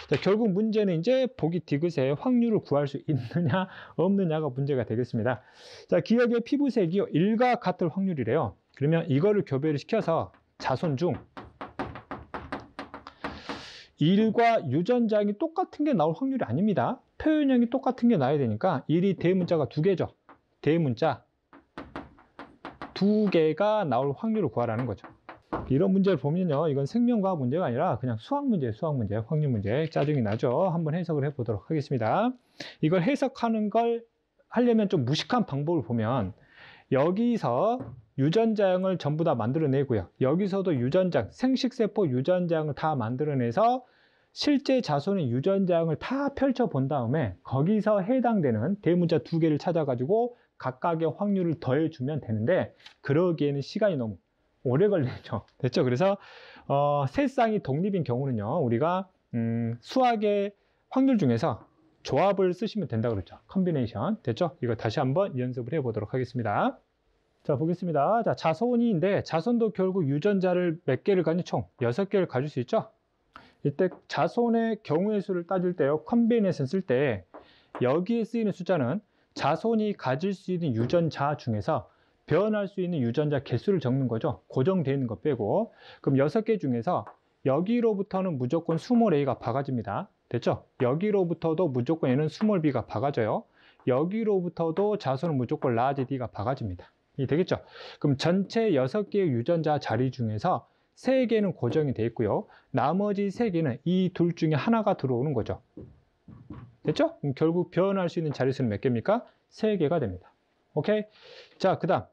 A: 자, 결국 문제는 이제 보기 디귿의 확률을 구할 수 있느냐 없느냐가 문제가 되겠습니다. 자, 기억의 피부색이요 1과 같을 확률이래요. 그러면 이거를 교배를 시켜서 자손 중 1과 유전자항이 똑같은 게 나올 확률이 아닙니다. 표현형이 똑같은 게 나와야 되니까 1이 대문자가 2개죠. 대문자 2개가 나올 확률을 구하라는 거죠. 이런 문제를 보면요, 이건 생명과학 문제가 아니라 그냥 수학 문제예요. 수학 문제, 확률 문제. 짜증이 나죠. 한번 해석을 해보도록 하겠습니다. 이걸 해석하는 걸 하려면 좀 무식한 방법을 보면, 여기서 유전자형을 전부 다 만들어내고요, 여기서도 유전자, 생식세포 유전자형을 다 만들어내서 실제 자손의 유전자형을 다 펼쳐본 다음에 거기서 해당되는 대문자 2개를 찾아가지고 각각의 확률을 더해주면 되는데, 그러기에는 시간이 너무 오래 걸리죠. 됐죠? 그래서 세 쌍이 독립인 경우는요, 우리가 수학의 확률 중에서 조합을 쓰시면 된다고 그랬죠. 컨비네이션. 됐죠? 이거 다시 한번 연습을 해보도록 하겠습니다. 자, 보겠습니다. 자, 자손인데 자손도 결국 유전자를 몇 개를 가진 총 6개를 가질 수 있죠. 이때 자손의 경우의 수를 따질 때요, 컨비네이션 쓸 때 여기에 쓰이는 숫자는 자손이 가질 수 있는 유전자 중에서 변할 수 있는 유전자 개수를 적는 거죠. 고정되어 있는 거 빼고. 그럼 6개 중에서 여기로부터는 무조건 스몰 a가 박아집니다. 됐죠? 여기로부터도 무조건 얘는 스몰 b가 박아져요. 여기로부터도 자손은 무조건 라지 d가 박아집니다. 이 되겠죠? 그럼 전체 6개의 유전자 자리 중에서 3개는 고정이 되어 있고요, 나머지 3개는 이 둘 중에 하나가 들어오는 거죠. 됐죠? 그럼 결국 변할 수 있는 자릿수는 몇 개입니까? 3개가 됩니다. 오케이? 자, 그 다음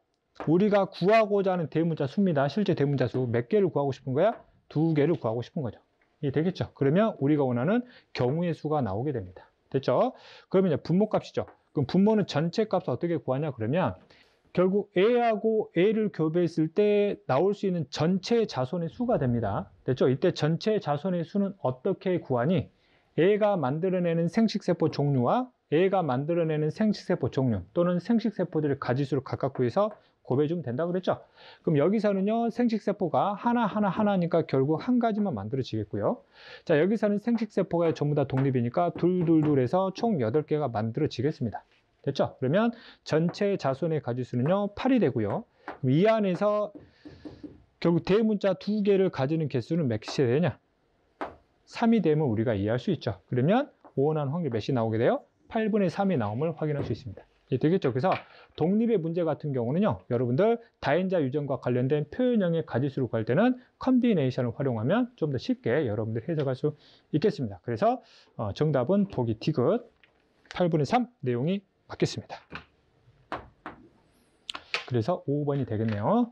A: 우리가 구하고자 하는 대문자 수입니다. 실제 대문자 수 몇 개를 구하고 싶은 거야? 2개를 구하고 싶은 거죠. 이게 되겠죠? 그러면 우리가 원하는 경우의 수가 나오게 됩니다. 됐죠? 그러면 이제 분모값이죠. 그럼 분모는 전체 값을 어떻게 구하냐 그러면, 결국 a하고 a를 교배했을 때 나올 수 있는 전체 자손의 수가 됩니다. 됐죠? 이때 전체 자손의 수는 어떻게 구하니? a가 만들어내는 생식세포 종류와 a가 만들어내는 생식세포 종류 또는 생식세포들의 가지수를 각각 구해서 곱해주면 된다고 그랬죠? 그럼 여기서는요, 생식세포가 하나니까 결국 한 가지만 만들어지겠고요. 자, 여기서는 생식세포가 전부 다 독립이니까 둘해서 총 8개가 만들어지겠습니다. 됐죠? 그러면 전체 자손의 가지수는요, 8이 되고요. 그럼 이 안에서 결국 대문자 2개를 가지는 개수는 몇 개씩 되냐? 3이 되면 우리가 이해할 수 있죠. 그러면 원하는 확률 몇이 나오게 돼요? 8분의 3이 나옴을 확인할 수 있습니다. 되겠죠? 그래서 독립의 문제 같은 경우는요, 여러분들 다인자 유전과 관련된 표현형의 가지수를 구할 때는 컨비네이션을 활용하면 좀 더 쉽게 여러분들 해석할 수 있겠습니다. 그래서 정답은 보기 디귿 8분의 3 내용이 맞겠습니다. 그래서 5번이 되겠네요.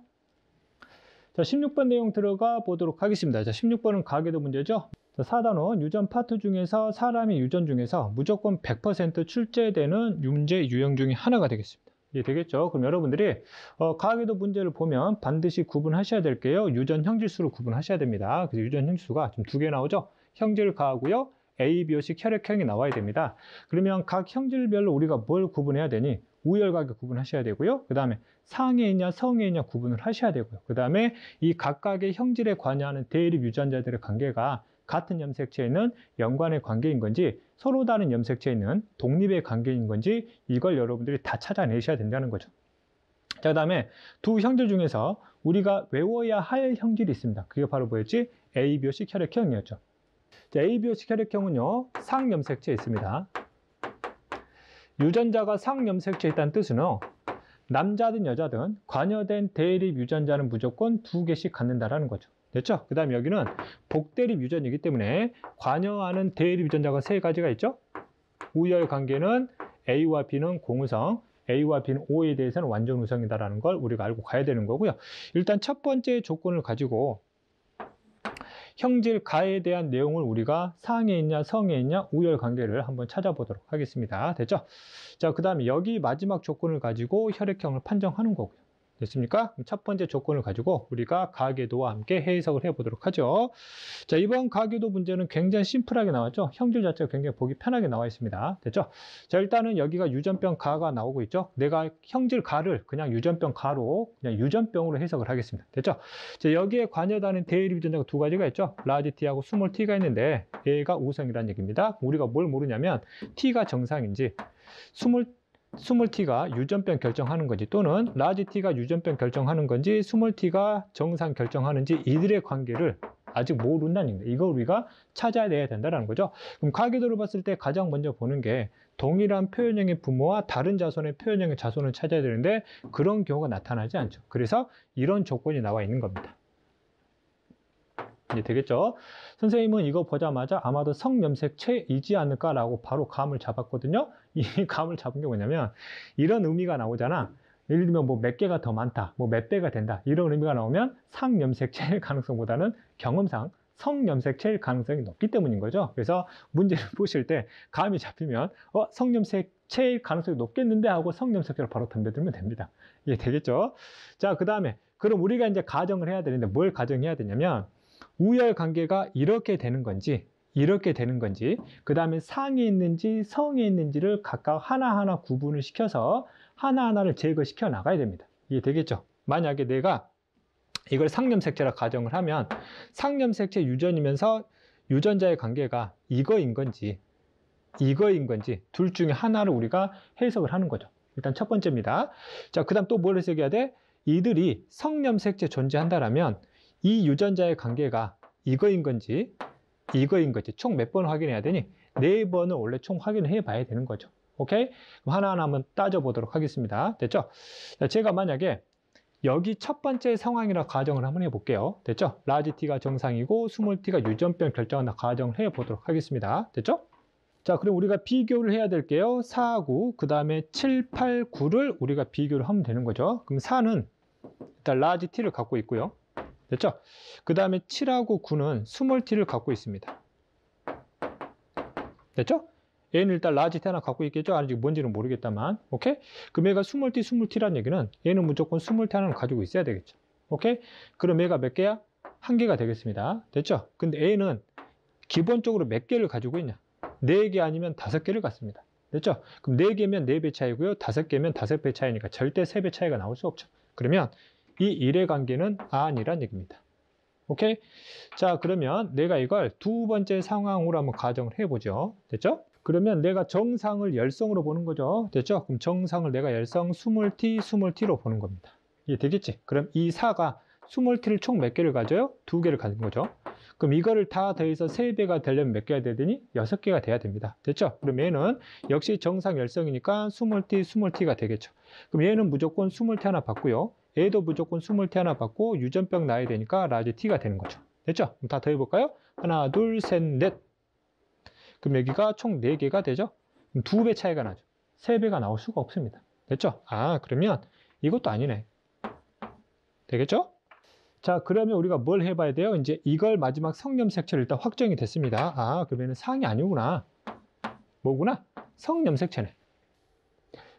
A: 자, 16번 내용 들어가 보도록 하겠습니다. 자, 16번은 가계도 문제죠. 자, 4단원 유전 파트 중에서 사람의 유전 중에서 무조건 100% 출제되는 문제 유형 중에 하나가 되겠습니다. 이게 되겠죠? 그럼 여러분들이 가계도 문제를 보면 반드시 구분하셔야 될 게요, 유전 형질수로 구분하셔야 됩니다. 그래서 유전 형질수가 좀 2개 나오죠? 형질을 가하고요, A, B식 혈액형이 나와야 됩니다. 그러면 각 형질별로 우리가 뭘 구분해야 되니? 우열가계 구분하셔야 되고요. 그 다음에 상에 있냐 성에 있냐 구분을 하셔야 되고요. 그 다음에 이 각각의 형질에 관여하는 대립 유전자들의 관계가 같은 염색체에 있는 연관의 관계인 건지 서로 다른 염색체에 있는 독립의 관계인 건지 이걸 여러분들이 다 찾아내셔야 된다는 거죠. 자, 그 다음에 두 형질 중에서 우리가 외워야 할 형질이 있습니다. 그게 바로 뭐였지? ABO식 혈액형이었죠. 자, ABO식 혈액형은요, 상염색체에 있습니다. 유전자가 상염색체에 있다는 뜻은요, 남자든 여자든 관여된 대립 유전자는 무조건 2개씩 갖는다라는 거죠. 됐죠? 그 다음에 여기는 복대립 유전이기 때문에 관여하는 대립 유전자가 3가지가 있죠? 우열 관계는 A와 B는 공우성, A와 B는 O에 대해서는 완전 우성이다라는 걸 우리가 알고 가야 되는 거고요. 일단 첫 번째 조건을 가지고 형질 가에 대한 내용을 우리가 상에 있냐 성에 있냐 우열 관계를 한번 찾아보도록 하겠습니다. 됐죠? 자, 그 다음에 여기 마지막 조건을 가지고 혈액형을 판정하는 거고요. 됐습니까? 첫 번째 조건을 가지고 우리가 가계도와 함께 해석을 해보도록 하죠. 자, 이번 가계도 문제는 굉장히 심플하게 나왔죠. 형질 자체가 굉장히 보기 편하게 나와 있습니다. 됐죠? 자, 일단은 여기가 유전병 가가 나오고 있죠. 내가 형질 가를 그냥 유전병 가로 그냥 유전병으로 해석을 하겠습니다. 됐죠? 자, 여기에 관여하는 대립 유전자가 2가지가 있죠. 라지 T하고 스몰 T가 있는데 얘가 우성이라는 얘기입니다. 우리가 뭘 모르냐면 T가 정상인지 스몰 t가 유전병 결정하는 건지 또는 라지 t가 유전병 결정하는 건지 스몰 t가 정상 결정하는지 이들의 관계를 아직 모른다는 얘기입니다. 이걸 우리가 찾아내야 된다는 거죠. 그럼 가계도를 봤을 때 가장 먼저 보는 게 동일한 표현형의 부모와 다른 자손의 표현형의 자손을 찾아야 되는데 그런 경우가 나타나지 않죠. 그래서 이런 조건이 나와 있는 겁니다. 이제 되겠죠? 선생님은 이거 보자마자 아마도 성염색체이지 않을까라고 바로 감을 잡았거든요. 이 감을 잡은 게 뭐냐면 이런 의미가 나오잖아. 예를 들면 뭐 몇 개가 더 많다, 뭐 몇 배가 된다 이런 의미가 나오면 상염색체일 가능성보다는 경험상 성염색체일 가능성이 높기 때문인 거죠. 그래서 문제를 보실 때 감이 잡히면 성염색체일 가능성이 높겠는데 하고 성염색체로 바로 덤벼들면 됩니다. 이게 되겠죠? 자, 그 다음에 그럼 우리가 이제 가정을 해야 되는데 뭘 가정해야 되냐면 우열 관계가 이렇게 되는 건지 이렇게 되는 건지 그 다음에 상이 있는지 성이 있는지를 각각 하나하나 구분을 시켜서 하나하나를 제거시켜 나가야 됩니다. 이게 되겠죠? 만약에 내가 이걸 상염색체라 가정을 하면 상염색체 유전이면서 유전자의 관계가 이거인 건지 둘 중에 하나를 우리가 해석을 하는 거죠. 일단 첫 번째입니다. 자, 그 다음 또 뭘 해석해야 돼? 이들이 성염색체 존재한다라면 이 유전자의 관계가 이거인 건지 총 몇 번 확인해야 되니? 4번을 원래 총 확인을 해봐야 되는 거죠. 오케이? 그럼 하나하나 한번 따져보도록 하겠습니다. 됐죠? 자, 제가 만약에 여기 첫 번째 상황이라 가정을 한번 해볼게요. 됐죠? 라지 T가 정상이고 스몰 T가 유전병 결정한다 가정을 해보도록 하겠습니다. 됐죠? 자, 그럼 우리가 비교를 해야 될게요. 4, 9, 그 다음에 7, 8, 9를 우리가 비교를 하면 되는 거죠. 그럼 4는 일단 라지 T를 갖고 있고요. 됐죠? 그 다음에 7하고 9는 스몰 T를 갖고 있습니다. 됐죠? 얘는 일단 라지 T 하나 갖고 있겠죠? 아직 뭔지는 모르겠다만. 오케이? 그럼 얘가 스몰 T라는 얘기는 얘는 무조건 스몰 T 하나는 가지고 있어야 되겠죠. 오케이? 그럼 얘가 몇 개야? 1개가 되겠습니다. 됐죠? 근데 얘는 기본적으로 몇 개를 가지고 있냐? 4개 아니면 5개를 갖습니다. 됐죠? 그럼 4개면 4배 차이고요. 5개면 5배 차이니까 절대 3배 차이가 나올 수 없죠. 그러면 이 일의 관계는 아니란 얘기입니다. 오케이? 자, 그러면 내가 이걸 두 번째 상황으로 한번 가정을 해보죠. 됐죠? 그러면 내가 정상을 열성으로 보는 거죠. 됐죠? 그럼 정상을 내가 열성 스몰 T로 보는 겁니다. 이게 되겠지? 그럼 이 4가 스몰 T를 총 몇 개를 가져요? 2개를 가진 거죠. 그럼 이거를 다 더해서 3배가 되려면 몇 개가 돼야 되니? 6개가 돼야 됩니다. 됐죠? 그럼 얘는 역시 정상 열성이니까 스몰 T가 되겠죠. 그럼 얘는 무조건 스몰 T 하나 받고요. 얘도 무조건 스몰 T 하나 받고 유전병 나야 되니까 라지 T가 되는 거죠. 됐죠? 그럼 다 더해볼까요? 하나, 둘, 셋, 넷. 그럼 여기가 총 4개가 되죠? 그럼 2배 차이가 나죠. 3배가 나올 수가 없습니다. 됐죠? 아, 그러면 이것도 아니네. 되겠죠? 자, 그러면 우리가 뭘 해봐야 돼요? 이제 이걸 마지막 성염색체를 일단 확정이 됐습니다. 아, 그러면 상이 아니구나. 뭐구나? 성염색체네.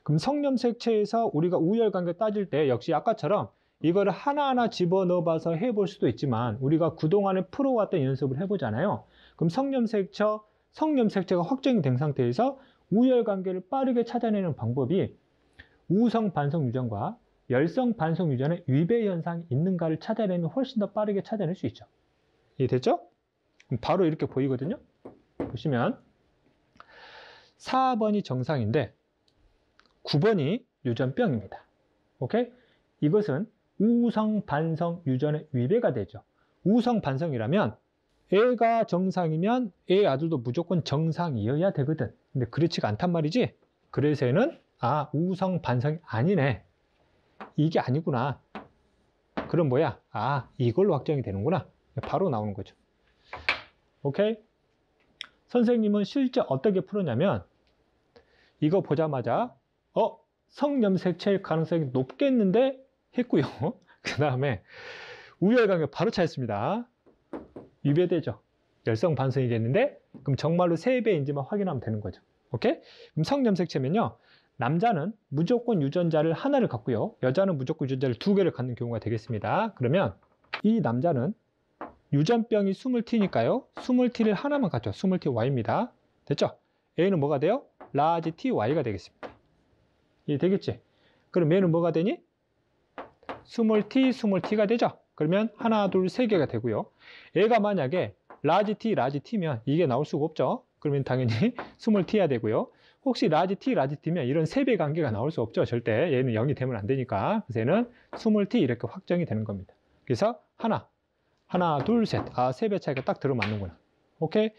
A: 그럼 성염색체에서 우리가 우열관계 따질 때 역시 아까처럼 이거를 하나하나 집어넣어 봐서 해볼 수도 있지만 우리가 그동안에 풀어왔던 연습을 해보잖아요. 그럼 성염색체가 확정이 된 상태에서 우열관계를 빠르게 찾아내는 방법이 우성 반성 유전과 열성 반성 유전의 위배 현상이 있는가를 찾아내면 훨씬 더 빠르게 찾아낼 수 있죠. 이해됐죠? 바로 이렇게 보이거든요. 보시면 4번이 정상인데 9번이 유전병입니다. 오케이? 이것은 우성 반성 유전의 위배가 되죠. 우성 반성이라면 애가 정상이면 애 아들도 무조건 정상이어야 되거든. 근데 그렇지가 않단 말이지. 그래서 얘는 우성 반성이 아니네. 이게 아니구나. 그럼 뭐야? 이걸로 확정이 되는구나. 바로 나오는 거죠. 오케이? 선생님은 실제 어떻게 풀었냐면 이거 보자마자 성염색체일 가능성이 높겠는데 했고요. 그 다음에 우열관계 바로 찾았습니다. 위배되죠. 열성 반성이겠는데 그럼 정말로 3배인지만 확인하면 되는 거죠. 오케이? 그럼 성염색체면요. 남자는 무조건 유전자를 하나를 갖고요. 여자는 무조건 유전자를 2개를 갖는 경우가 되겠습니다. 그러면 이 남자는 유전병이 스몰 T니까요. 스몰 T를 하나만 갖죠. 스몰 TY입니다. 됐죠? A는 뭐가 돼요? 라지 TY가 되겠습니다. 이해 되겠지? 그럼 얘는 뭐가 되니? 스몰 T가 되죠? 그러면 하나, 둘, 3개가 되고요. 얘가 만약에 라지 T면 이게 나올 수가 없죠. 그러면 당연히 스몰 T야 되고요. 혹시 라지 T면 이런 3배 관계가 나올 수 없죠. 절대 얘는 0이 되면 안 되니까. 그래서 얘는 스몰 T 이렇게 확정이 되는 겁니다. 그래서 하나, 둘, 셋. 아, 3배 차이가 딱 들어맞는구나. 오케이?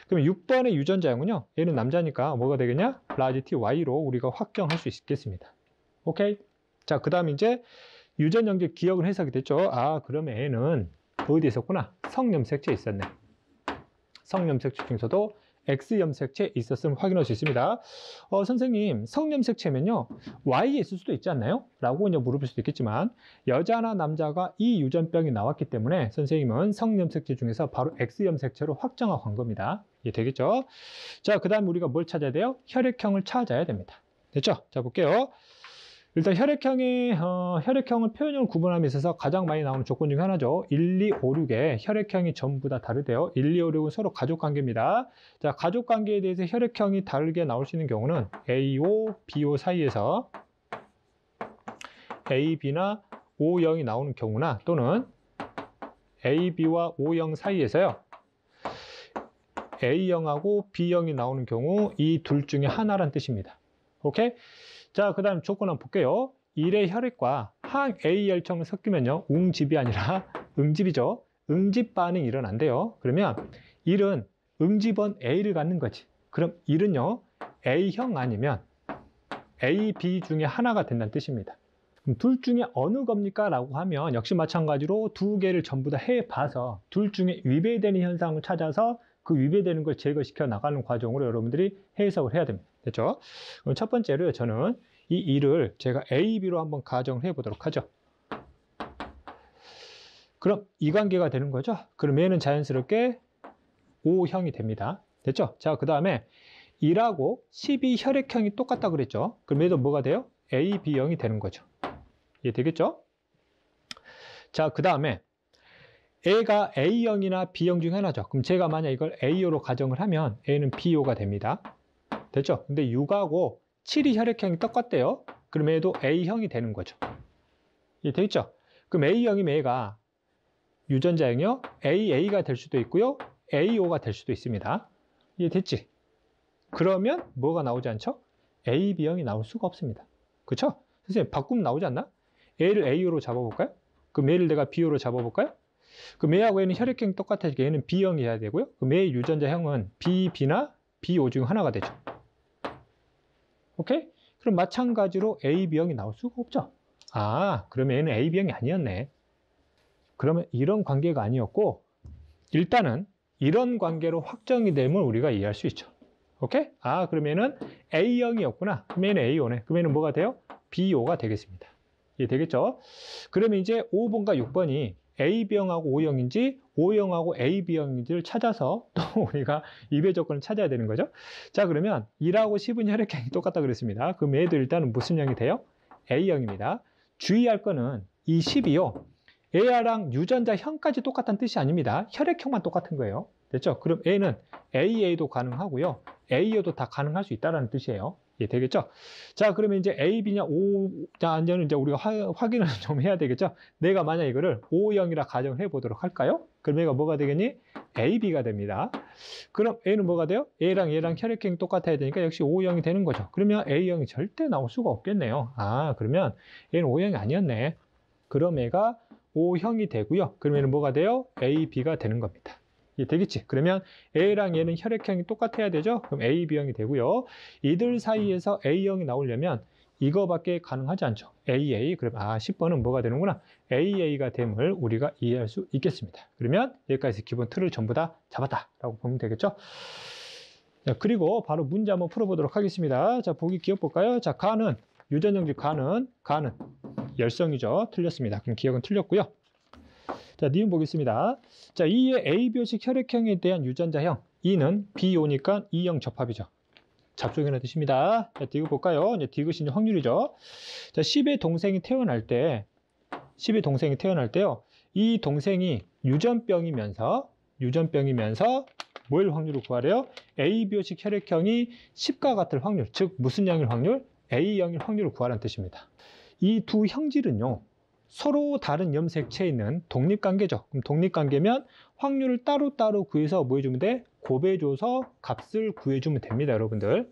A: 그럼 6번의 유전자형은요. 얘는 남자니까 뭐가 되겠냐? 라지 T, Y로 우리가 확정할 수 있겠습니다. 오케이? 자, 그 다음 이제 유전형질 기억은 해석이 됐죠? 아, 그러면 얘는 어디에 있었구나? 성염색체에 있었네. 성염색체 중에서도 X염색체에 있었음을 확인할 수 있습니다. 선생님, 성염색체면요, Y에 있을 수도 있지 않나요? 라고 이제 물어볼 수도 있겠지만, 여자나 남자가 이 유전병이 나왔기 때문에 선생님은 성염색체 중에서 바로 X염색체로 확정하고 간 겁니다. 이해되겠죠? 자, 그 다음 우리가 뭘 찾아야 돼요? 혈액형을 찾아야 됩니다. 됐죠? 자, 볼게요. 일단 혈액형을 표현형을 구분함에 있어서 가장 많이 나오는 조건 중에 하나죠. 1, 2, 5, 6의 혈액형이 전부 다 다르대요. 1, 2, 5, 6은 서로 가족관계입니다. 자, 가족관계에 대해서 혈액형이 다르게 나올 수 있는 경우는 AO, BO 사이에서 AB나 O형이 나오는 경우나 또는 AB와 O형 사이에서요. A형하고 B형이 나오는 경우 이 둘 중에 하나란 뜻입니다. 오케이? 자, 그 다음 조건 한번 볼게요. 1의 혈액과 항 A 혈청을 섞이면요. 웅집이 아니라 응집이죠. 응집 반응이 일어난대요. 그러면 1은 응집원 A를 갖는 거지. 그럼 1은요. A형 아니면 A, B 중에 하나가 된다는 뜻입니다. 그럼 둘 중에 어느 겁니까? 라고 하면 역시 마찬가지로 두 개를 전부 다 해봐서 둘 중에 위배되는 현상을 찾아서 그 위배되는 걸 제거시켜 나가는 과정으로 여러분들이 해석을 해야 됩니다. 됐죠? 그럼 첫 번째로 저는 이 1을 제가 A, B로 한번 가정을 해보도록 하죠. 그럼 이 관계가 되는 거죠? 그럼 얘는 자연스럽게 O형이 됩니다. 됐죠? 자, 그 다음에 1하고 12 혈액형이 똑같다 그랬죠? 그럼 얘도 뭐가 돼요? A, B형이 되는 거죠. 이해되겠죠? 자, 그 다음에 A가 A형이나 B형 중에 하나죠. 그럼 제가 만약 이걸 A호로 가정을 하면 A는 B호가 됩니다. 됐죠? 근데 6하고 7이 혈액형이 똑같대요. 그럼 얘도 A형이 되는 거죠. 이해되겠죠? 그럼 A형이면 얘가 유전자형이요. AA가 될 수도 있고요. AO가 될 수도 있습니다. 이해됐지? 그러면 뭐가 나오지 않죠? AB형이 나올 수가 없습니다. 그렇죠? 선생님, 바꾸면 나오지 않나? A를 A호로 잡아볼까요? 그럼 얘를 내가 B호로 잡아볼까요? 그럼 얘하고 얘는 혈액형이 똑같아지니까 얘는 B형이어야 되고요. 그럼 얘의 유전자형은 B, B나 BO 중 하나가 되죠. 오케이? 그럼 마찬가지로 A, B형이 나올 수가 없죠. 아, 그러면 얘는 A, B형이 아니었네. 그러면 이런 관계가 아니었고 일단은 이런 관계로 확정이 되면 우리가 이해할 수 있죠. 오케이? 아, 그러면은 A형이었구나. 그러면 얘는 A오네. 그러면 얘는 뭐가 돼요? BO가 되겠습니다. 이해되겠죠? 그러면 이제 5번과 6번이 AB형하고 O형인지 O형하고 AB형인지를 찾아서 또 우리가 위배 조건을 찾아야 되는 거죠. 자, 그러면 1하고 10은 혈액형이 똑같다 그랬습니다. 그럼 얘도 일단은 무슨 형이 돼요? A형입니다. 주의할 거는 이 10이요. A랑 유전자 형까지 똑같다는 뜻이 아닙니다. 혈액형만 똑같은 거예요. 됐죠? 그럼 A는 AA도 가능하고요. AO도 다 가능할 수 있다는 뜻이에요. 예, 되겠죠? 자, 그러면 이제 A, B냐, O, 자, 이제 우리가 확인을 좀 해야 되겠죠? 내가 만약 이거를 O형이라 가정을 해보도록 할까요? 그럼 얘가 뭐가 되겠니? AB가 됩니다. 그럼 A는 뭐가 돼요? A랑 얘랑 혈액형이 똑같아야 되니까 역시 O형이 되는 거죠. 그러면 A형이 절대 나올 수가 없겠네요. 아, 그러면 얘는 O형이 아니었네. 그럼 얘가 O형이 되고요. 그러면 뭐가 돼요? AB가 되는 겁니다. 예, 되겠지? 그러면 A랑 얘는 혈액형이 똑같아야 되죠? 그럼 A, B형이 되고요. 이들 사이에서 A형이 나오려면 이거밖에 가능하지 않죠. AA. 그럼 10번은 뭐가 되는구나? AA가 됨을 우리가 이해할 수 있겠습니다. 그러면 여기까지 기본 틀을 전부 다 잡았다라고 보면 되겠죠? 자, 그리고 바로 문제 한번 풀어보도록 하겠습니다. 자, 보기 기억 볼까요? 자, 가는 유전형질 가는 열성이죠. 틀렸습니다. 그럼 기억은 틀렸고요. 자, 니은 보겠습니다. 자, 2의 ABO식 혈액형에 대한 유전자형 2는 BO니까 2형 접합이죠. 잡종이라는 뜻입니다. 자, 디귿 볼까요? 이제 디귿이 확률이죠. 자, 10의 동생이 태어날 때요. 이 동생이 유전병이면서 뭘 확률을 구하래요? ABO식 혈액형이 10과 같을 확률, 즉 무슨 형일 확률? A형일 확률을 구하라는 뜻입니다. 이 두 형질은요. 서로 다른 염색체에 있는 독립관계죠. 그럼 독립관계면 확률을 따로따로 구해서 뭐 해주면 돼? 곱해줘서 값을 구해주면 됩니다, 여러분들.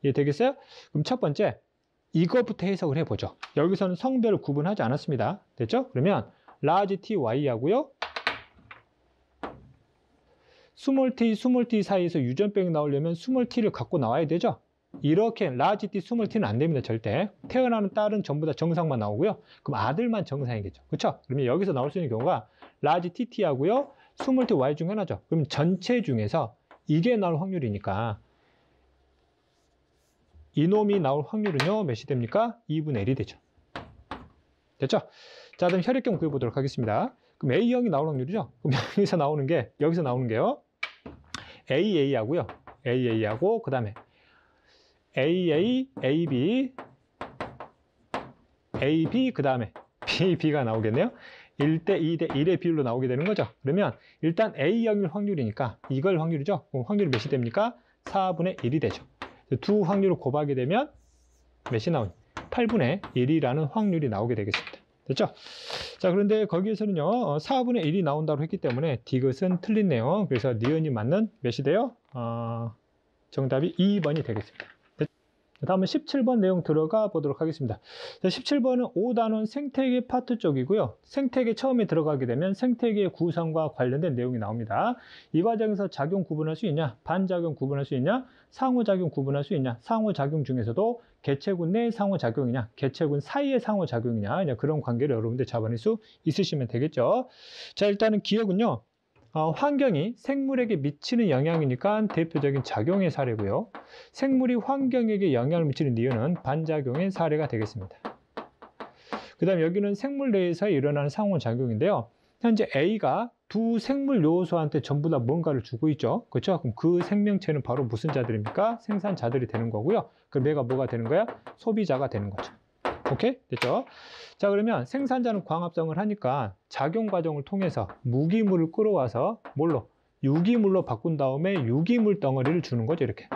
A: 이해되겠어요? 그럼 첫 번째, 이거부터 해석을 해보죠. 여기서는 성별을 구분하지 않았습니다. 됐죠? 그러면 라지 Ty 하고요. 스몰 t 사이에서 유전병이 나오려면 스몰 t를 갖고 나와야 되죠. 이렇게 라지 t, 스몰 t는 안 됩니다. 절대. 태어나는 딸은 전부 다 정상만 나오고요. 그럼 아들만 정상이겠죠. 그렇죠? 그러면 여기서 나올 수 있는 경우가 라지 tt 하고요. 스몰 t y 중 하나죠. 그럼 전체 중에서 이게 나올 확률이니까 이놈이 나올 확률은요. 몇이 됩니까? 2분의 1이 되죠. 됐죠? 자, 그럼 혈액형 구해보도록 하겠습니다. 그럼 A형이 나올 확률이죠? 그럼 여기서 나오는 게요. AA 하고요. AA 하고, 그 다음에 AA, AB, AB, 그 다음에 BB가 나오겠네요. 1대 2대 1의 비율로 나오게 되는 거죠. 그러면 일단 A형일 확률이니까 이걸 확률이죠. 그럼 확률이 몇이 됩니까? 4분의 1이 되죠. 두 확률을 곱하게 되면 몇이 나오니? 8분의 1이라는 확률이 나오게 되겠습니다. 됐죠? 자, 그런데 거기에서는요, 4분의 1이 나온다고 했기 때문에 디귿은 틀리네요. 그래서 니은이 맞는 몇이 돼요? 정답이 2번이 되겠습니다. 다음은 17번 내용 들어가 보도록 하겠습니다. 17번은 5단원 생태계 파트 쪽이고요. 생태계 처음에 들어가게 되면 생태계의 구성과 관련된 내용이 나옵니다. 이 과정에서 작용 구분할 수 있냐? 반작용 구분할 수 있냐? 상호작용 구분할 수 있냐? 상호작용 중에서도 개체군 내 상호작용이냐? 개체군 사이의 상호작용이냐? 그런 관계를 여러분들 잡아낼 수 있으시면 되겠죠. 자, 일단은 기억은요. 환경이 생물에게 미치는 영향이니까 대표적인 작용의 사례고요. 생물이 환경에게 영향을 미치는 이유는 반작용의 사례가 되겠습니다. 그 다음에 여기는 생물 내에서 일어나는 상호작용인데요. 현재 A가 두 생물 요소한테 전부 다 뭔가를 주고 있죠. 그렇죠? 그럼 그 생명체는 바로 무슨 자들입니까? 생산자들이 되는 거고요. 그럼 얘가 뭐가 되는 거야? 소비자가 되는 거죠. 오케이? 됐죠? 자, 그러면 생산자는 광합성을 하니까 작용 과정을 통해서 무기물을 끌어와서 뭘로? 유기물로 바꾼 다음에 유기물 덩어리를 주는 거죠, 이렇게.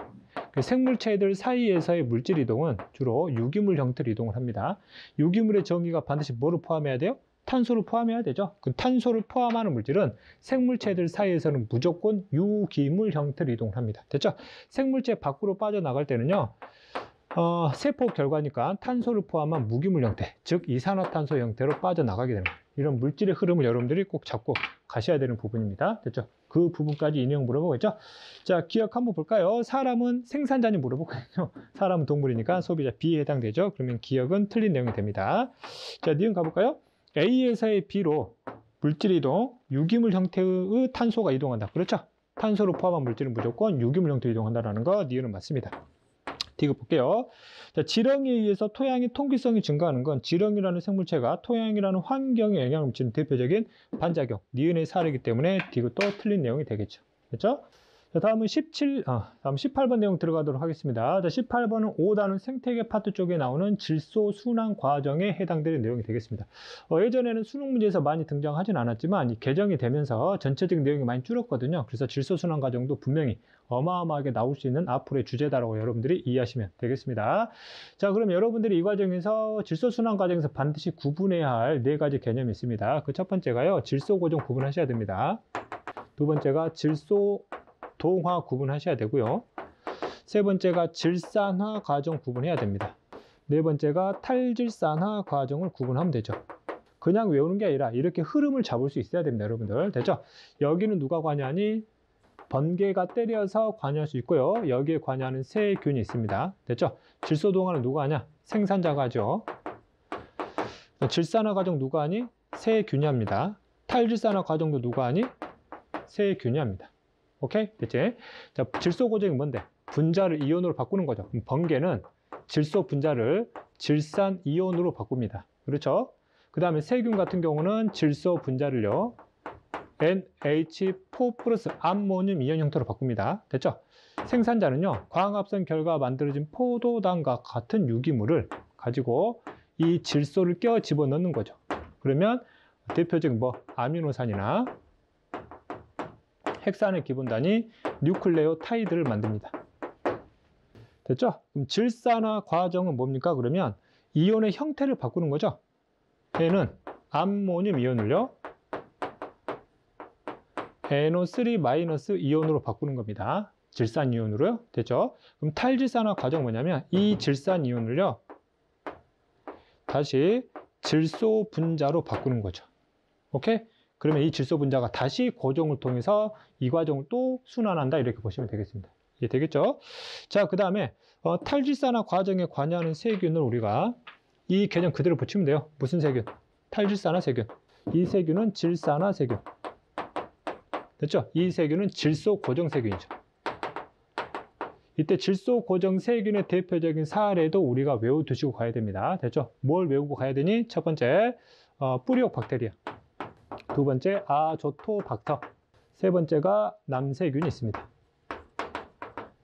A: 생물체들 사이에서의 물질 이동은 주로 유기물 형태로 이동을 합니다. 유기물의 정의가 반드시 뭐를 포함해야 돼요? 탄소를 포함해야 되죠. 그 탄소를 포함하는 물질은 생물체들 사이에서는 무조건 유기물 형태로 이동을 합니다. 됐죠? 생물체 밖으로 빠져나갈 때는요. 세포 결과니까 탄소를 포함한 무기물 형태, 즉 이산화탄소 형태로 빠져나가게 되는 거예요. 이런 물질의 흐름을 여러분들이 꼭 잡고 가셔야 되는 부분입니다. 됐죠? 그 부분까지 인용 물어보겠죠? 자, 기억 한번 볼까요? 사람은 생산자니 물어보거든요. 사람은 동물이니까 소비자 B에 해당되죠? 그러면 기억은 틀린 내용이 됩니다. 자, 니은 가볼까요? A에서의 B로 물질 이동, 유기물 형태의 탄소가 이동한다. 그렇죠? 탄소를 포함한 물질은 무조건 유기물 형태로 이동한다는 거, 니은은 맞습니다. 디귿 볼게요. 자, 지렁이에 의해서 토양의 통기성이 증가하는 건 지렁이라는 생물체가 토양이라는 환경에 영향을 미치는 대표적인 반작용, 니은의 사례이기 때문에 디귿도 틀린 내용이 되겠죠. 그렇죠? 자, 다음은 18번 내용 들어가도록 하겠습니다. 자, 18번은 5단원 생태계 파트 쪽에 나오는 질소 순환 과정에 해당되는 내용이 되겠습니다. 예전에는 수능 문제에서 많이 등장하진 않았지만 이 개정이 되면서 전체적인 내용이 많이 줄었거든요. 그래서 질소 순환 과정도 분명히 어마어마하게 나올 수 있는 앞으로의 주제다라고 여러분들이 이해하시면 되겠습니다. 자, 그럼 여러분들이 이 과정에서 질소 순환 과정에서 반드시 구분해야 할 4가지 개념이 있습니다. 그 첫 번째가요, 질소 고정 구분하셔야 됩니다. 두 번째가 질소 동화 구분하셔야 되고요. 세 번째가 질산화 과정 구분해야 됩니다. 네 번째가 탈질산화 과정을 구분하면 되죠. 그냥 외우는 게 아니라 이렇게 흐름을 잡을 수 있어야 됩니다, 여러분들. 됐죠? 여기는 누가 관여하니? 번개가 때려서 관여할 수 있고요. 여기에 관여하는 세균이 있습니다. 됐죠? 질소 동화는 누가 하냐? 생산자가 하죠. 질산화 과정 누가 하니? 세균이 합니다. 탈질산화 과정도 누가 하니? 세균이 합니다. 오케이? 됐지? 자, 질소 고정이 뭔데? 분자를 이온으로 바꾸는 거죠. 그럼 번개는 질소 분자를 질산 이온으로 바꿉니다. 그렇죠? 그 다음에 세균 같은 경우는 질소 분자를요, NH4 플러스 암모늄 이온 형태로 바꿉니다. 됐죠? 생산자는요, 광합성 결과 만들어진 포도당과 같은 유기물을 가지고 이 질소를 껴 집어넣는 거죠. 그러면 대표적인 아미노산이나 핵산의 기본 단위 뉴클레오타이드를 만듭니다. 됐죠? 그럼 질산화 과정은 뭡니까? 그러면 이온의 형태를 바꾸는 거죠. 얘는 암모늄 이온을요, NO3- 이온으로 바꾸는 겁니다. 질산 이온으로요. 됐죠? 그럼 탈질산화 과정은 뭐냐면 이 질산 이온을요, 다시 질소 분자로 바꾸는 거죠. 오케이? 그러면 이 질소 분자가 다시 고정을 통해서 이 과정을 또 순환한다 이렇게 보시면 되겠습니다. 이해 되겠죠? 자, 그 다음에 탈질산화 과정에 관여하는 세균을 우리가 이 개념 그대로 붙이면 돼요. 무슨 세균? 탈질산화 세균. 이 세균은 질산화 세균. 됐죠? 이 세균은 질소 고정 세균이죠. 이때 질소 고정 세균의 대표적인 사례도 우리가 외워두시고 가야 됩니다. 됐죠? 뭘 외우고 가야 되니? 첫 번째, 뿌리옥 박테리아. 두 번째, 아조토박터. 세 번째가 남세균이 있습니다.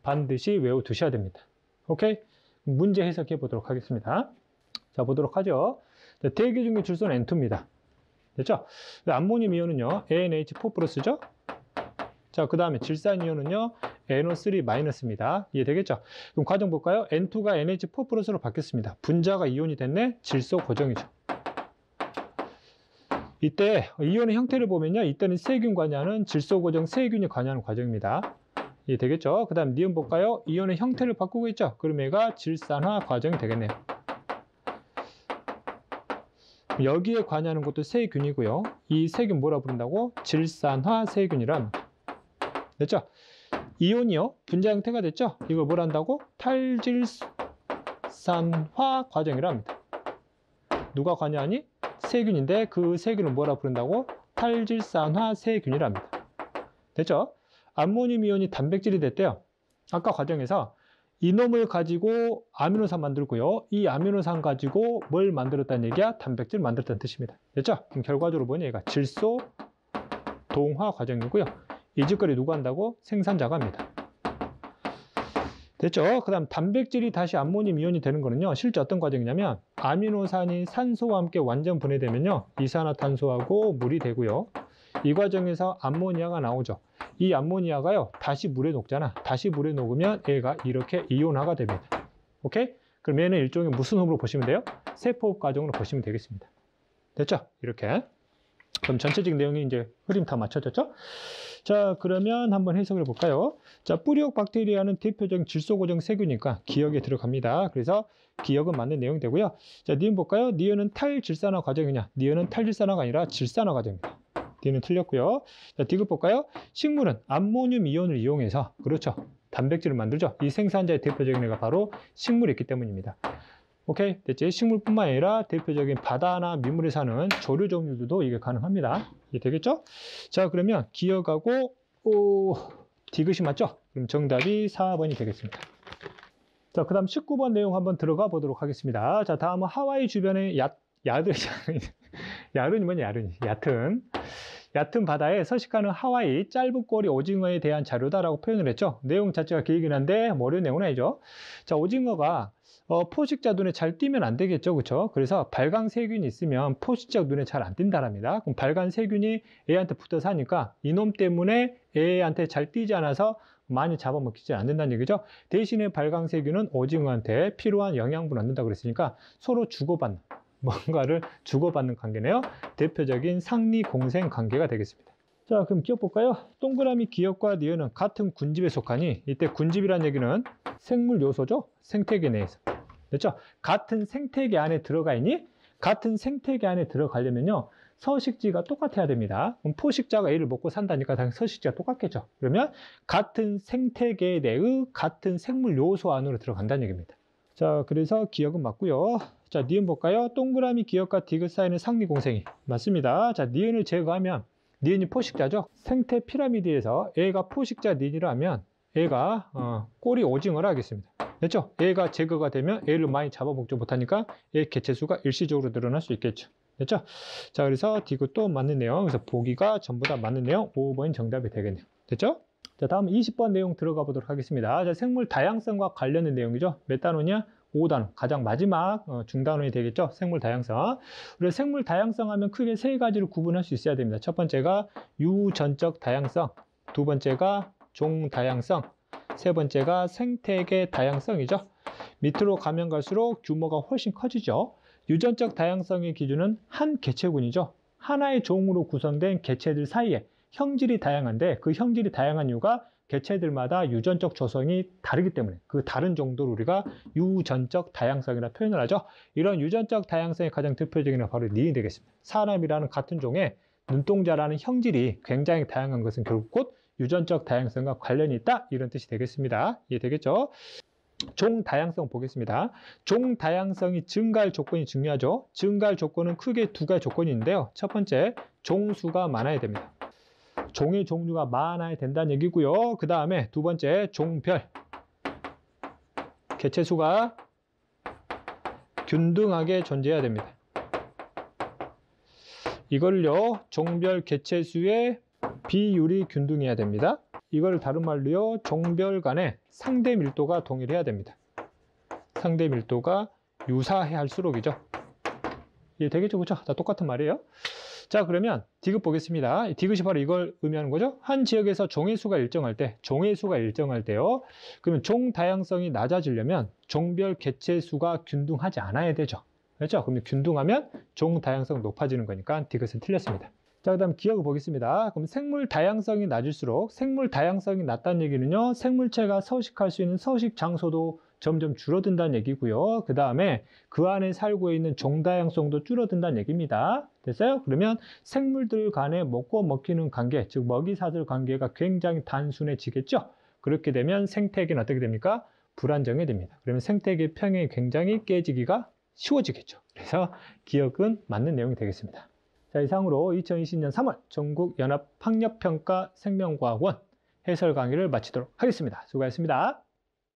A: 반드시 외워두셔야 됩니다. 오케이? 문제 해석해 보도록 하겠습니다. 자, 보도록 하죠. 대기 중의 질소는 N2입니다. 됐죠? 암모늄 이온은요, ANH4+죠? 자, 그 다음에 질산이온은요, NO3-입니다. 이해되겠죠? 그럼 과정 볼까요? N2가 NH4+로 바뀌었습니다. 분자가 이온이 됐네? 질소 고정이죠. 이때 이온의 형태를 보면요, 이때는 세균 관여하는 질소 고정 세균이 관여하는 과정입니다. 이해되겠죠? 그 다음 니온 볼까요? 이온의 형태를 바꾸고 있죠? 그럼 얘가 질산화 과정이 되겠네요. 여기에 관여하는 것도 세균이고요. 이 세균 뭐라 부른다고? 질산화 세균이라 합니다. 됐죠? 이온이요. 분자 형태가 됐죠? 이걸 뭐라 한다고? 탈질산화 과정이라 합니다. 누가 관여하니? 세균인데 그 세균을 뭐라 부른다고? 탈질산화 세균이라 합니다. 됐죠? 암모늄 이온이 단백질이 됐대요. 아까 과정에서 이놈을 가지고 아미노산 만들고요. 이 아미노산 가지고 뭘 만들었다는 얘기야? 단백질 만들었다는 뜻입니다. 됐죠? 그럼 결과적으로 뭐냐? 얘가 질소 동화 과정이고요. 이 짓거리 누가 한다고? 생산자가 합니다. 됐죠? 그 다음 단백질이 다시 암모늄 이온이 되는 거는요. 실제 어떤 과정이냐면 아미노산이 산소와 함께 완전 분해되면요. 이산화탄소하고 물이 되고요. 이 과정에서 암모니아가 나오죠. 이 암모니아가요. 다시 물에 녹잖아. 다시 물에 녹으면 얘가 이렇게 이온화가 됩니다. 오케이? 그럼 얘는 일종의 무슨 호흡으로 보시면 돼요? 세포흡 과정으로 보시면 되겠습니다. 됐죠? 이렇게. 그럼 전체적인 내용이 이제 흐름 다 맞춰졌죠? 자, 그러면 한번 해석을 해볼까요? 자, 뿌리옥 박테리아는 대표적인 질소 고정 세균이니까 기억에 들어갑니다. 그래서 기억은 맞는 내용이 되고요. 자, 니은 볼까요? 니은은 탈질산화 과정이냐? 니은은 탈질산화가 아니라 질산화 과정입니다. D는 틀렸고요. 자, D급 볼까요? 식물은 암모늄 이온을 이용해서, 그렇죠, 단백질을 만들죠. 이 생산자의 대표적인 애가 바로 식물이 있기 때문입니다. 오케이? 됐지? 식물뿐만 아니라 대표적인 바다나 민물에 사는 조류 종류들도 이게 가능합니다. 이게 되겠죠? 자, 그러면 기억하고 D급이 맞죠? 그럼 정답이 4번이 되겠습니다. 자, 그 다음 19번 내용 한번 들어가 보도록 하겠습니다. 자, 다음은 하와이 주변의 야른이 뭐냐, 얕은 바다에 서식하는 하와이 짧은 꼬리 오징어에 대한 자료다라고 표현을 했죠. 내용 자체가 길긴 한데 어려운 내용은 아니죠. 자, 오징어가 포식자 눈에 잘 띄면 안 되겠죠. 그렇죠? 그래서 발광 세균이 있으면 포식자 눈에 잘 안 띈다랍니다. 그럼 발광 세균이 애한테 붙어서 하니까 이놈 때문에 애한테 잘 띄지 않아서 많이 잡아먹히지 않는다는 얘기죠. 대신에 발광 세균은 오징어한테 필요한 영양분을 얻는다고 그랬으니까 서로 주고받는, 뭔가를 주고받는 관계네요. 대표적인 상리공생 관계가 되겠습니다. 자, 그럼 기억 볼까요? 동그라미 기억과 니은은 같은 군집에 속하니, 이때 군집이라는 얘기는 생물 요소죠. 생태계 내에서. 됐죠? 같은 생태계 안에 들어가 있니? 같은 생태계 안에 들어가려면요, 서식지가 똑같아야 됩니다. 그럼 포식자가 얘를 먹고 산다니까 당연히 서식지가 똑같겠죠. 그러면 같은 생태계 내의 같은 생물 요소 안으로 들어간다는 얘기입니다. 자, 그래서 기억은 맞고요. 자, 니은 볼까요? 동그라미 기억과 디귿 사이는 상리공생이 맞습니다. 자, 니은을 제거하면 니은이 포식자죠. 생태 피라미드에서 A가 포식자 니은이라 하면 A가 꼬리 오징어라 하겠습니다. 됐죠? A가 제거가 되면 A를 많이 잡아먹지 못하니까 A 개체수가 일시적으로 늘어날 수 있겠죠. 됐죠? 자, 그래서 디귿도 맞는 내용. 그래서 보기가 전부 다 맞는 내용. 5번이 정답이 되겠네요. 됐죠? 자, 다음 20번 내용 들어가 보도록 하겠습니다. 자, 생물 다양성과 관련된 내용이죠. 몇 단원이야? 5단원. 가장 마지막 중단원이 되겠죠. 생물 다양성. 그리고 생물 다양성 하면 크게 세 가지로 구분할 수 있어야 됩니다. 첫 번째가 유전적 다양성, 두 번째가 종 다양성, 세 번째가 생태계 다양성이죠. 밑으로 가면 갈수록 규모가 훨씬 커지죠. 유전적 다양성의 기준은 한 개체군이죠. 하나의 종으로 구성된 개체들 사이에 형질이 다양한데, 그 형질이 다양한 이유가 개체들마다 유전적 조성이 다르기 때문에 그 다른 정도를 우리가 유전적 다양성이라 표현을 하죠. 이런 유전적 다양성의 가장 대표적인 건 바로 니은이 되겠습니다. 사람이라는 같은 종에 눈동자라는 형질이 굉장히 다양한 것은 결국 곧 유전적 다양성과 관련이 있다, 이런 뜻이 되겠습니다. 이해되겠죠? 종 다양성 보겠습니다. 종 다양성이 증가할 조건이 중요하죠. 증가할 조건은 크게 두 가지 조건이 있는데요. 첫 번째, 종수가 많아야 됩니다. 종의 종류가 많아야 된다는 얘기고요. 그 다음에 두 번째, 종별 개체수가 균등하게 존재해야 됩니다. 이걸요, 종별 개체수의 비율이 균등해야 됩니다. 이걸 다른 말로요, 종별 간의 상대 밀도가 동일해야 됩니다. 상대 밀도가 유사해 할수록이죠. 이해되겠죠? 그렇죠? 다 똑같은 말이에요. 자, 그러면 디귿 보겠습니다. 디귿이 바로 이걸 의미하는 거죠. 한 지역에서 종의 수가 일정할 때요. 그러면 종 다양성이 낮아지려면 종별 개체 수가 균등하지 않아야 되죠. 그렇죠? 그러면 균등하면 종 다양성 높아지는 거니까 디귿은 틀렸습니다. 자, 그 다음 기억을 보겠습니다. 그럼 생물 다양성이 낮을수록, 생물 다양성이 낮다는 얘기는요, 생물체가 서식할 수 있는 서식 장소도 점점 줄어든다는 얘기고요. 그 다음에 그 안에 살고 있는 종 다양성도 줄어든다는 얘기입니다. 됐어요? 그러면 생물들 간의 먹고 먹히는 관계, 즉 먹이사슬 관계가 굉장히 단순해지겠죠? 그렇게 되면 생태계는 어떻게 됩니까? 불안정해 됩니다. 그러면 생태계 평형이 굉장히 깨지기가 쉬워지겠죠. 그래서 기억은 맞는 내용이 되겠습니다. 자, 이상으로 2020년 3월 전국연합학력평가 생명과학원 해설 강의를 마치도록 하겠습니다. 수고하셨습니다.